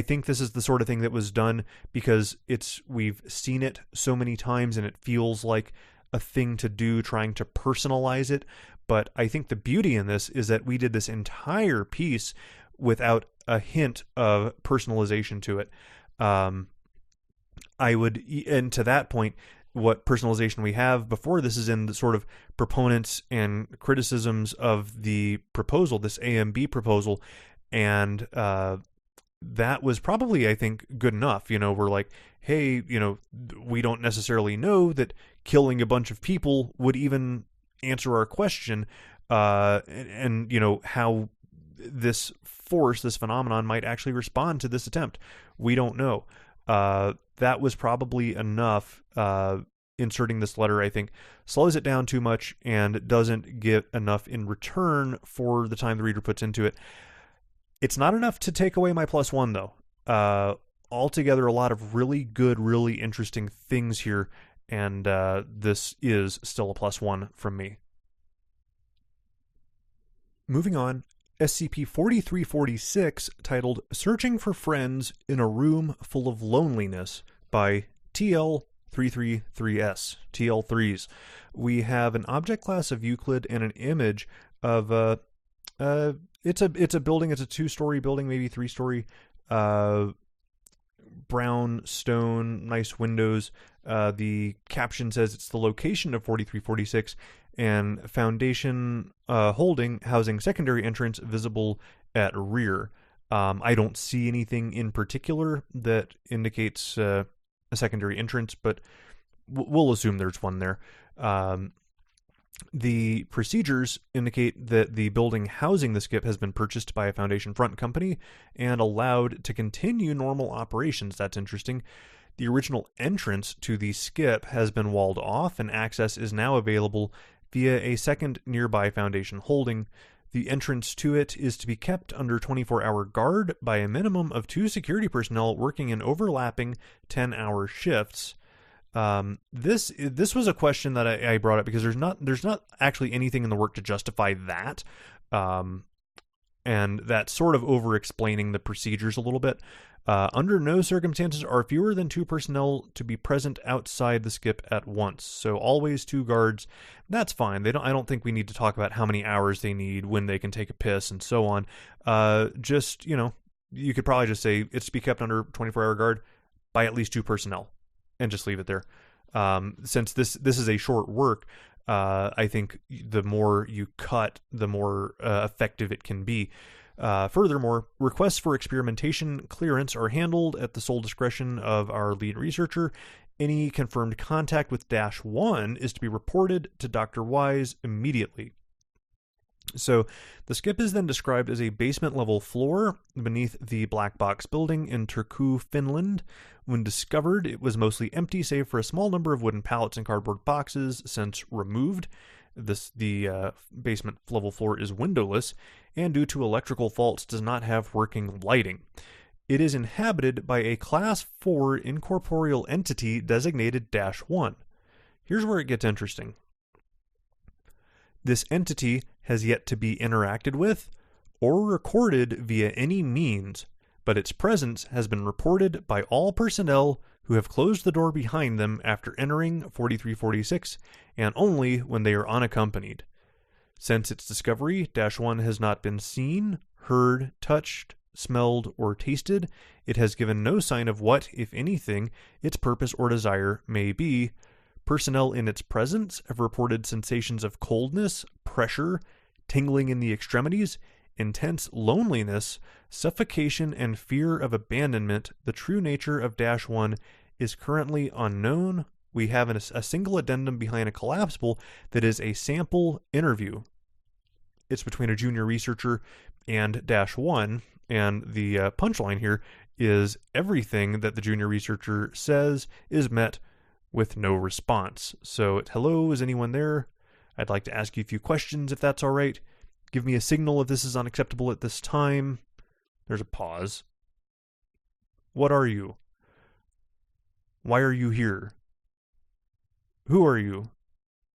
think this is the sort of thing that was done because we've seen it so many times, and it feels like a thing to do, trying to personalize it. But I think the beauty in this is that we did this entire piece without a hint of personalization to it. And to that point, what personalization we have before this is in the sort of proponents and criticisms of the proposal, this AMB proposal, and that was probably, I think, good enough. We're like, hey, we don't necessarily know that killing a bunch of people would even answer our question, and how this force, this phenomenon, might actually respond to this attempt. We don't know. That was probably enough. Inserting this letter, I think, slows it down too much and doesn't get enough in return for the time the reader puts into it. It's not enough to take away my +1, though. Altogether, a lot of really good, really interesting things here, and this is still a +1 from me. Moving on, SCP-4346, titled Searching for Friends in a Room Full of Loneliness by TL333S, TL3s. We have an object class of Euclid and an image of it's a building. It's a 2-story building, maybe 3-story. Brown stone, nice windows. The caption says it's the location of 4346 and foundation housing secondary entrance visible at rear. I don't see anything in particular that indicates a secondary entrance, but we'll assume there's one there. The procedures indicate that the building housing the skip has been purchased by a Foundation front company and allowed to continue normal operations. That's interesting. The original entrance to the skip has been walled off, and access is now available via a second nearby Foundation holding. The entrance to it is to be kept under 24-hour guard by a minimum of 2 security personnel working in overlapping 10-hour shifts. This was a question that I brought up because there's not actually anything in the work to justify that, and that's sort of over-explaining the procedures a little bit. Under no circumstances are fewer than 2 personnel to be present outside the skip at once. So always 2 guards. That's fine. I don't think we need to talk about how many hours they need, when they can take a piss, and so on. Just, you could probably just say it's to be kept under 24-hour guard by at least 2 personnel, and just leave it there. Since this is a short work, I think the more you cut, the more effective it can be. Furthermore, requests for experimentation clearance are handled at the sole discretion of our lead researcher. Any confirmed contact with -1 is to be reported to Dr. Wise immediately. So the skip is then described as a basement-level floor beneath the Black Box building in Turku, Finland. When discovered, it was mostly empty save for a small number of wooden pallets and cardboard boxes since removed. The basement-level floor is windowless, and due to electrical faults does not have working lighting. It is inhabited by a Class 4 incorporeal entity designated -1. Here's where it gets interesting. This entity has yet to be interacted with or recorded via any means, but its presence has been reported by all personnel who have closed the door behind them after entering 4346, and only when they are unaccompanied. Since its discovery, -1 has not been seen, heard, touched, smelled, or tasted. It has given no sign of what, if anything, its purpose or desire may be. Personnel in its presence have reported sensations of coldness, pressure, tingling in the extremities, intense loneliness, suffocation, and fear of abandonment. The true nature of -1 is currently unknown. We have a single addendum behind a collapsible that is a sample interview. It's between a junior researcher and -1, and the punchline here is everything that the junior researcher says is met with no response. So, hello, is anyone there? I'd like to ask you a few questions if that's all right. Give me a signal if this is unacceptable at this time. There's a pause. What are you? Why are you here? Who are you?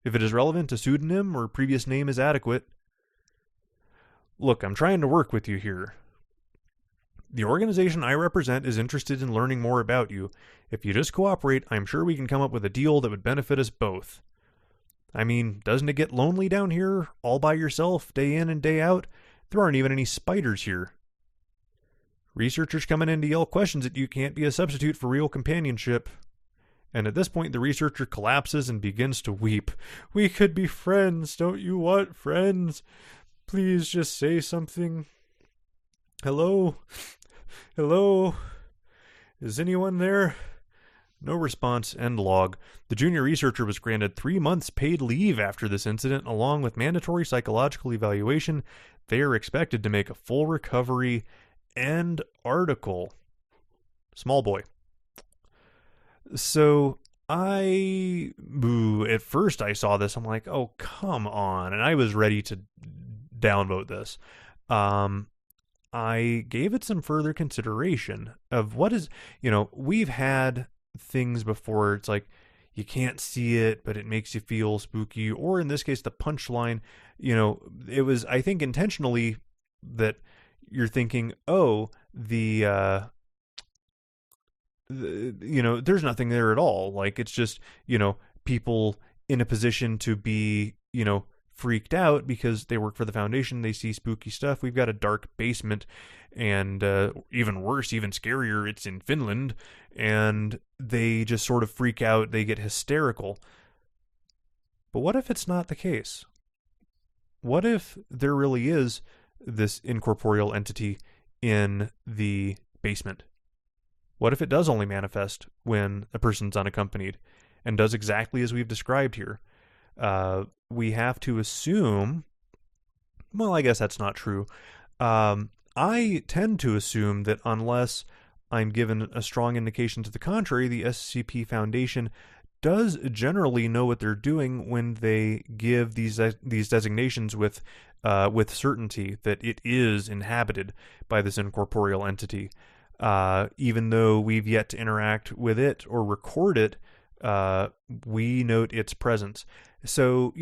If it is relevant, a pseudonym or previous name is adequate. Look, I'm trying to work with you here. The organization I represent is interested in learning more about you. If you just cooperate, I'm sure we can come up with a deal that would benefit us both. I mean, doesn't it get lonely down here, all by yourself, day in and day out? There aren't even any spiders here. Researchers coming in to yell questions at you can't be a substitute for real companionship. And at this point, the researcher collapses and begins to weep. We could be friends, don't you want friends? Please just say something. Hello? Hello? Is anyone there? No response. End log. The junior researcher was granted 3 months paid leave after this incident, along with mandatory psychological evaluation. They are expected to make a full recovery. End article. Small boy. So, at first I saw this, I'm like, oh, come on. And I was ready to downvote this. I gave it some further consideration of what is, we've had things before. It's like, you can't see it, but it makes you feel spooky. Or in this case, the punchline, it was, I think, intentionally that you're thinking, oh, there's nothing there at all. Like, it's just, people in a position to be, freaked out because they work for the Foundation, they see spooky stuff. We've got a dark basement, and even worse, even scarier, it's in Finland, and they just sort of freak out, they get hysterical. But what if it's not the case? What if there really is this incorporeal entity in the basement? What if it does only manifest when a person's unaccompanied and does exactly as we've described here? We have to assume, well, I guess that's not true. I tend to assume that unless I'm given a strong indication to the contrary, the SCP Foundation does generally know what they're doing when they give these designations with certainty that it is inhabited by this incorporeal entity. Even though we've yet to interact with it or record it, we note its presence. So,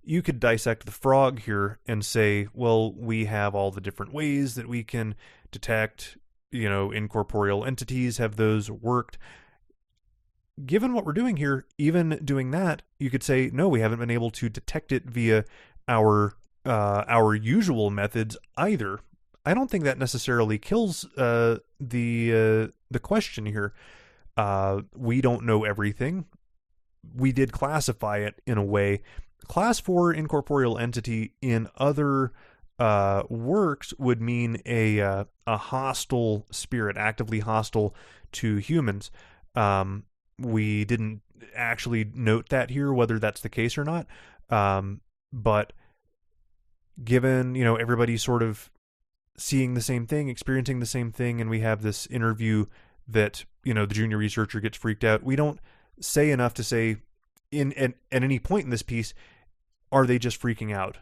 you could dissect the frog here and say, well, we have all the different ways that we can detect, incorporeal entities. Have those worked? Given what we're doing here, even doing that, you could say, no, we haven't been able to detect it via our usual methods either. I don't think that necessarily kills the question here. We don't know everything. We did classify it in a way. Class 4 incorporeal entity in other works would mean a hostile spirit, actively hostile to humans. We didn't actually note that here, whether that's the case or not. But given, everybody's sort of seeing the same thing, experiencing the same thing, and we have this interview that, the junior researcher gets freaked out, we don't say enough to say at any point in this piece, are they just freaking out?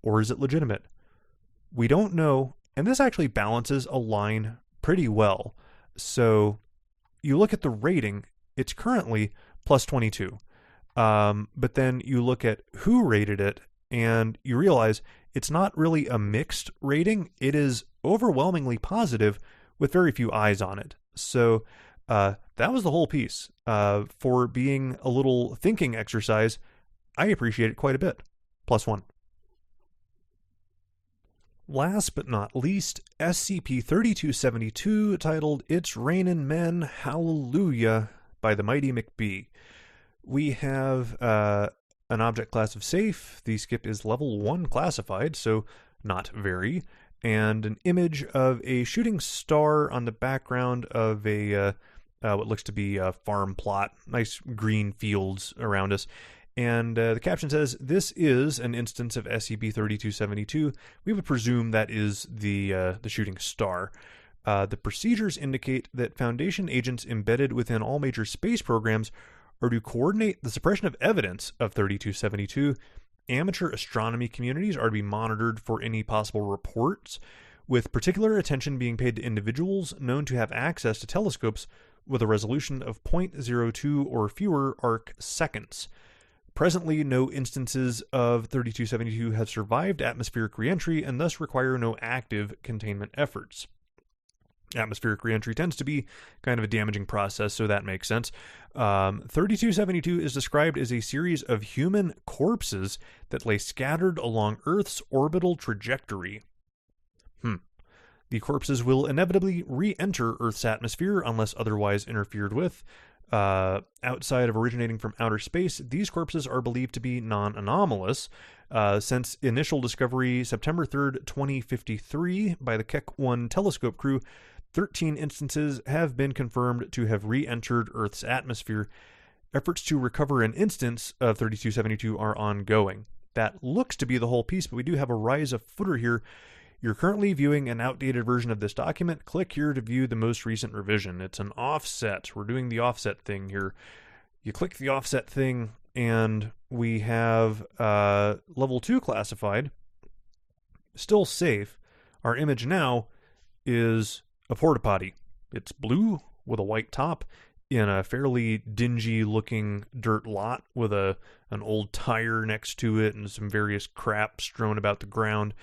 Or is it legitimate? We don't know, and this actually balances a line pretty well. So you look at the rating, it's currently plus 22. But then you look at who rated it, and you realize it's not really a mixed rating. It is overwhelmingly positive with very few eyes on it. So that was the whole piece. For being a little thinking exercise, I appreciate it quite a bit. Plus 1. Last but not least, SCP-3272, titled It's Rainin Men, Hallelujah, by the Mighty McBee. We have an object class of safe. The skip is level 1 classified, so not very. And an image of a shooting star on the background of a what looks to be a farm plot. Nice green fields around us. And the caption says, "This is an instance of SCP-3272. We would presume that is the shooting star. The procedures indicate that Foundation agents embedded within all major space programs are to coordinate the suppression of evidence of 3272. Amateur astronomy communities are to be monitored for any possible reports, with particular attention being paid to individuals known to have access to telescopes with a resolution of 0.02 or fewer arc seconds. Presently, no instances of 3272 have survived atmospheric reentry and thus require no active containment efforts." Atmospheric reentry tends to be kind of a damaging process, so that makes sense. 3272 is described as a series of human corpses that lay scattered along Earth's orbital trajectory. The corpses will inevitably re-enter Earth's atmosphere unless otherwise interfered with. Outside of originating from outer space, these corpses are believed to be non-anomalous. Since initial discovery September 3rd, 2053 by the Keck 1 telescope crew, 13 instances have been confirmed to have re-entered Earth's atmosphere. Efforts to recover an instance of 3272 are ongoing. That looks to be the whole piece, but we do have a rise of footer here. You're currently viewing an outdated version of this document. Click here to view the most recent revision. It's an offset. We're doing the offset thing here. You click the offset thing, and we have level 2 classified. Still safe. Our image now is a porta potty. It's blue with a white top in a fairly dingy looking dirt lot with an old tire next to it and some various crap strewn about the ground.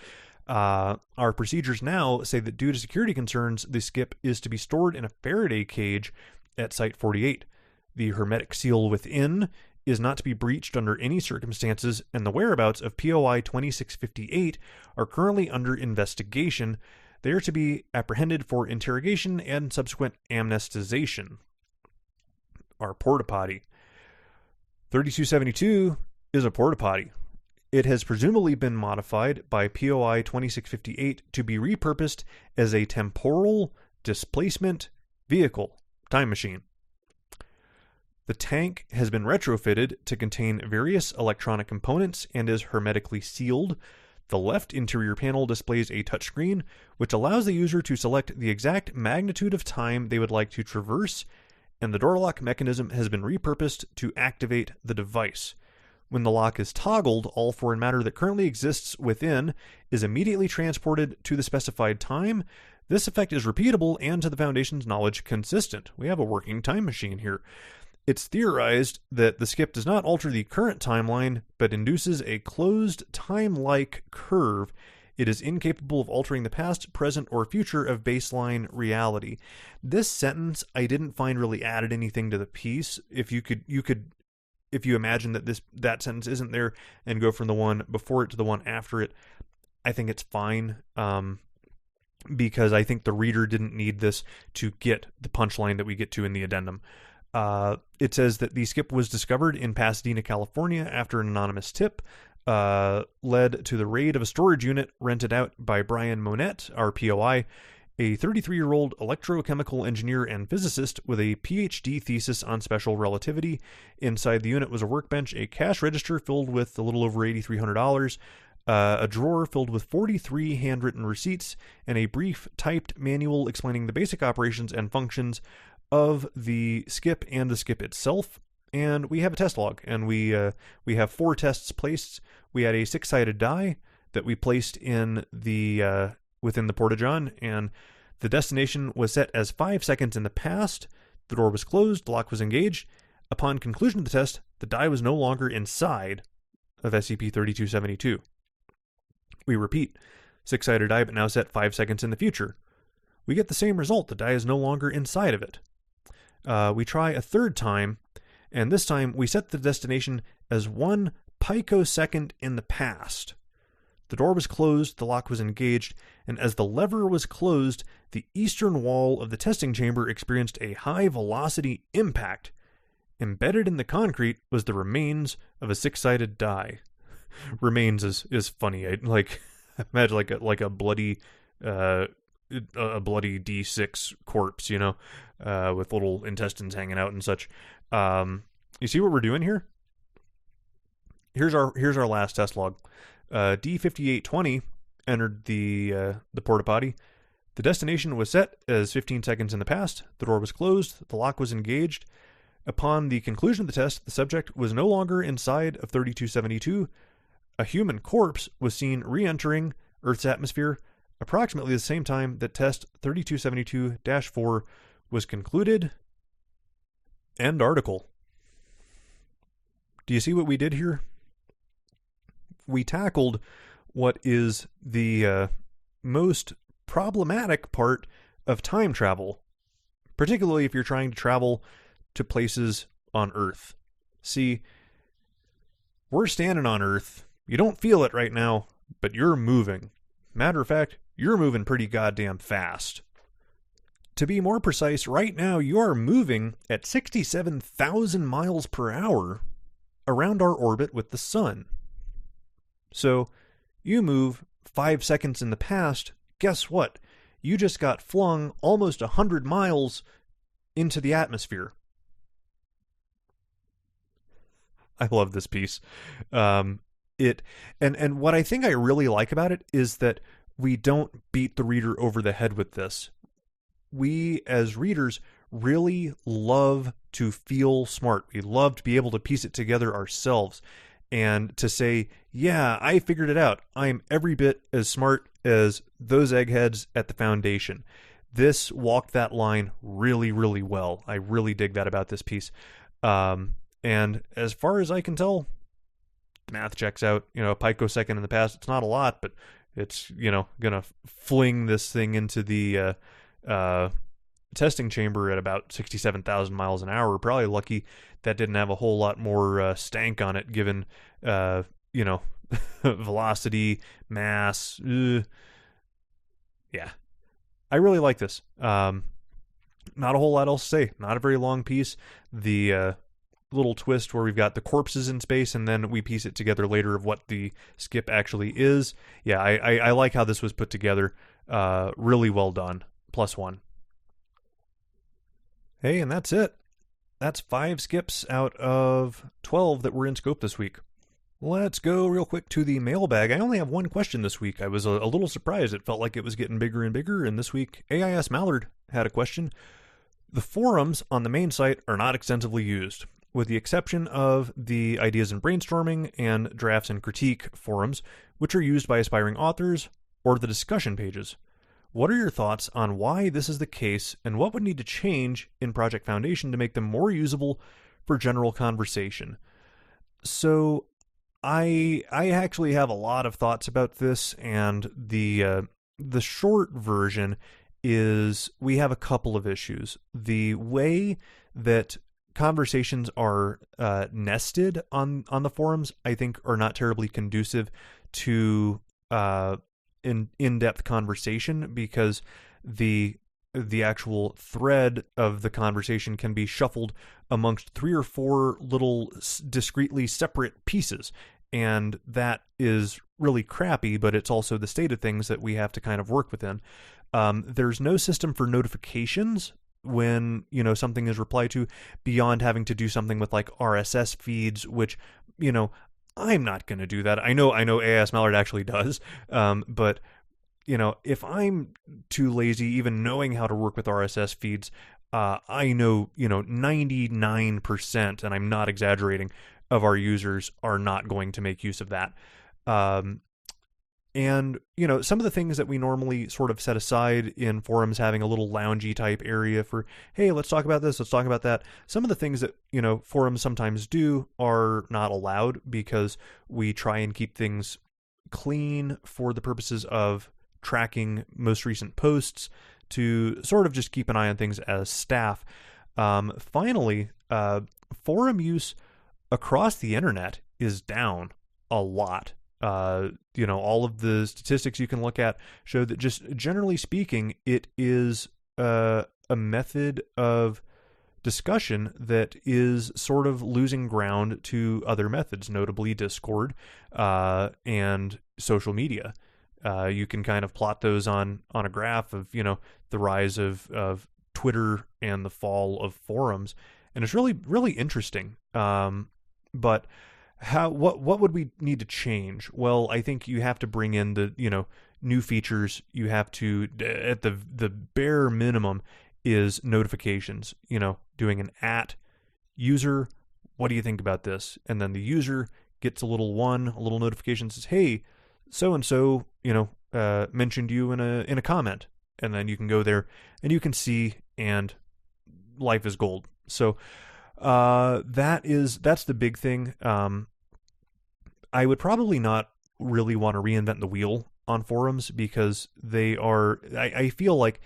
Our procedures now say that due to security concerns, the skip is to be stored in a Faraday cage at Site 48. The hermetic seal within is not to be breached under any circumstances, and the whereabouts of POI 2658 are currently under investigation. They are to be apprehended for interrogation and subsequent amnestization. Our porta potty. 3272 is a porta potty. It has presumably been modified by POI 2658 to be repurposed as a temporal displacement vehicle, time machine. The tank has been retrofitted to contain various electronic components and is hermetically sealed. The left interior panel displays a touchscreen, which allows the user to select the exact magnitude of time they would like to traverse, and the door lock mechanism has been repurposed to activate the device. When the lock is toggled, all foreign matter that currently exists within is immediately transported to the specified time. This effect is repeatable and, to the Foundation's knowledge, consistent. We have a working time machine here. It's theorized that the skip does not alter the current timeline, but induces a closed time-like curve. It is incapable of altering the past, present, or future of baseline reality. This sentence I didn't find really added anything to the piece. If you imagine that that sentence isn't there and go from the one before it to the one after it, I think it's fine. Because I think the reader didn't need this to get the punchline that we get to in the addendum. It says that the skip was discovered in Pasadena, California after an anonymous tip led to the raid of a storage unit rented out by Brian Monette, our POI, a 33-year-old electrochemical engineer and physicist with a PhD thesis on special relativity. Inside the unit was a workbench, a cash register filled with a little over $8,300, a drawer filled with 43 handwritten receipts, and a brief typed manual explaining the basic operations and functions of the skip and the skip itself. And we have a test log, and we have 4 tests placed. We had a 6-sided die that we placed in the within the porta-john, and the destination was set as 5 seconds in the past. The door was closed, the lock was engaged. Upon conclusion of the test, the die was no longer inside of SCP-3272. We repeat, 6-sided die, but now set 5 seconds in the future. We get the same result. The die is no longer inside of it. We try a third time, and this time we set the destination as 1 picosecond in the past. The door was closed, the lock was engaged, and as the lever was closed, the eastern wall of the testing chamber experienced a high-velocity impact. Embedded in the concrete was the remains of a 6-sided die. Remains is funny. Imagine like a bloody D6 corpse, with little intestines hanging out and such. You see what we're doing here? Here's our last test log. D5820 entered the porta potty. The destination was set as 15 seconds in the past. The door was closed. The lock was engaged. Upon the conclusion of the test, the subject was no longer inside of 3272. A human corpse was seen re-entering Earth's atmosphere approximately the same time that test 3272-4 was concluded. End article. Do you see what we did here? We tackled what is the most problematic part of time travel, particularly if you're trying to travel to places on Earth. See, we're standing on Earth. You don't feel it right now, but you're moving. Matter of fact, you're moving pretty goddamn fast. To be more precise, right now you are moving at 67,000 miles per hour around our orbit with the sun. So, you move 5 seconds in the past, guess what? You just got flung almost 100 miles into the atmosphere. I love this piece. And what I think I really like about it is that we don't beat the reader over the head with this. We, as readers, really love to feel smart. We love to be able to piece it together ourselves and to say, yeah, I figured it out. I am every bit as smart as those eggheads at the Foundation. This walked that line really, really well. I really dig that about this piece. And as far as I can tell, the math checks out. A picosecond in the past, it's not a lot, but it's, gonna fling this thing into the testing chamber at about 67,000 miles an hour. Probably lucky that didn't have a whole lot more stank on it, given velocity, mass. Yeah, I really like this. Not a whole lot else to say. Not a very long piece. The little twist where we've got the corpses in space and then we piece it together later of what the skip actually is. Yeah, I like how this was put together. Really well done. +1. Hey, and that's it. That's 5 skips out of 12 that were in scope this week. Let's go real quick to the mailbag. I only have one question this week. I was a little surprised. It felt like it was getting bigger and bigger, and this week AIS Mallard had a question. The forums on the main site are not extensively used, with the exception of the Ideas and Brainstorming and Drafts and Critique forums, which are used by aspiring authors, or the discussion pages. What are your thoughts on why this is the case, and what would need to change in Project Foundation to make them more usable for general conversation? So I actually have a lot of thoughts about this, and the short version is we have a couple of issues. The way that conversations are nested on the forums, I think, are not terribly conducive to in-depth conversation, because the actual thread of the conversation can be shuffled amongst 3 or 4 little discretely separate pieces, and that is really crappy, but it's also the state of things that we have to kind of work within. There's no system for notifications when something is replied to, beyond having to do something with like RSS feeds, which I'm not going to do that. I know AIS Mallard actually does, but if I'm too lazy even knowing how to work with RSS feeds, I know 99%, and I'm not exaggerating, of our users are not going to make use of that. And, some of the things that we normally sort of set aside in forums, having a little loungy type area for, hey, let's talk about this, let's talk about that. Some of the things that, forums sometimes do are not allowed, because we try and keep things clean for the purposes of tracking most recent posts, to sort of just keep an eye on things as staff. Finally, forum use across the internet is down a lot. All of the statistics you can look at show that, just generally speaking, it is a method of discussion that is sort of losing ground to other methods, notably Discord and social media. You can kind of plot those on a graph of the rise of Twitter and the fall of forums, and it's really, really interesting. But what would we need to change? Well, I think you have to bring in the new features. You have to, at the bare minimum, is notifications. Doing an @user, what do you think about this? And then the user gets a little notification that says, hey, so and so mentioned you in a comment, and then you can go there and you can see, and life is gold. So that's the big thing. I would probably not really want to reinvent the wheel on forums, because they are, I feel like,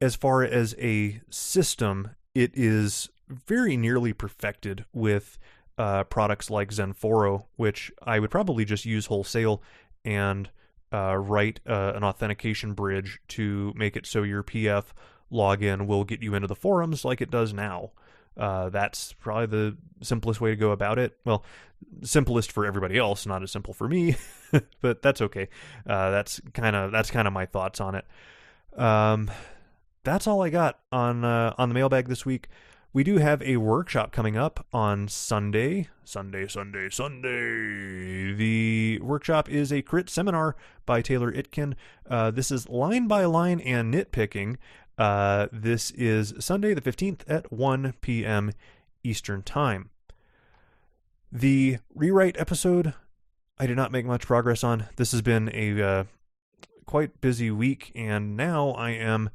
as far as a system, it is very nearly perfected with products like Zenforo, which I would probably just use wholesale and write an authentication bridge to make it so your PF login will get you into the forums like it does now. That's probably the simplest way to go about it. Well, simplest for everybody else, not as simple for me, but that's okay. That's kind of my thoughts on it. That's all I got on the mailbag this week. We do have a workshop coming up on Sunday. The workshop is a crit seminar by Taylor Itkin. This is line by line and nitpicking. This is Sunday the 15th at 1 p.m. Eastern Time. The rewrite episode, I did not make much progress on. This has been a quite busy week, and now I am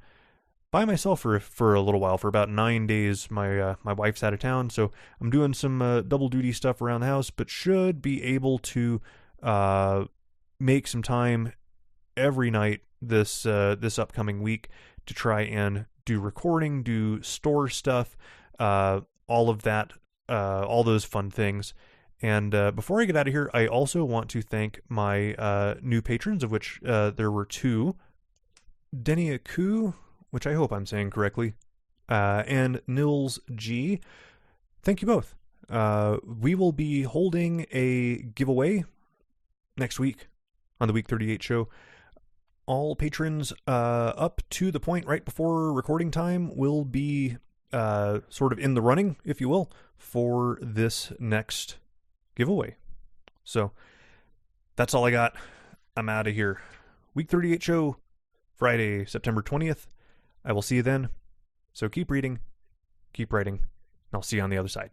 by myself for a little while, for about 9 days. My wife's out of town, so I'm doing some double duty stuff around the house, but should be able to make some time every night this upcoming week to try and do recording, do store stuff, all of that, all those fun things. And before I get out of here, I also want to thank my new patrons, of which there were two, Deniaku, which I hope I'm saying correctly, and Nils G. Thank you both. We will be holding a giveaway next week on the Week 38 show. All patrons up to the point right before recording time will be sort of in the running, if you will, for this next giveaway. So that's all I got. I'm out of here. Week 38 show, Friday, September 20th. I will see you then. So keep reading, keep writing, and I'll see you on the other side.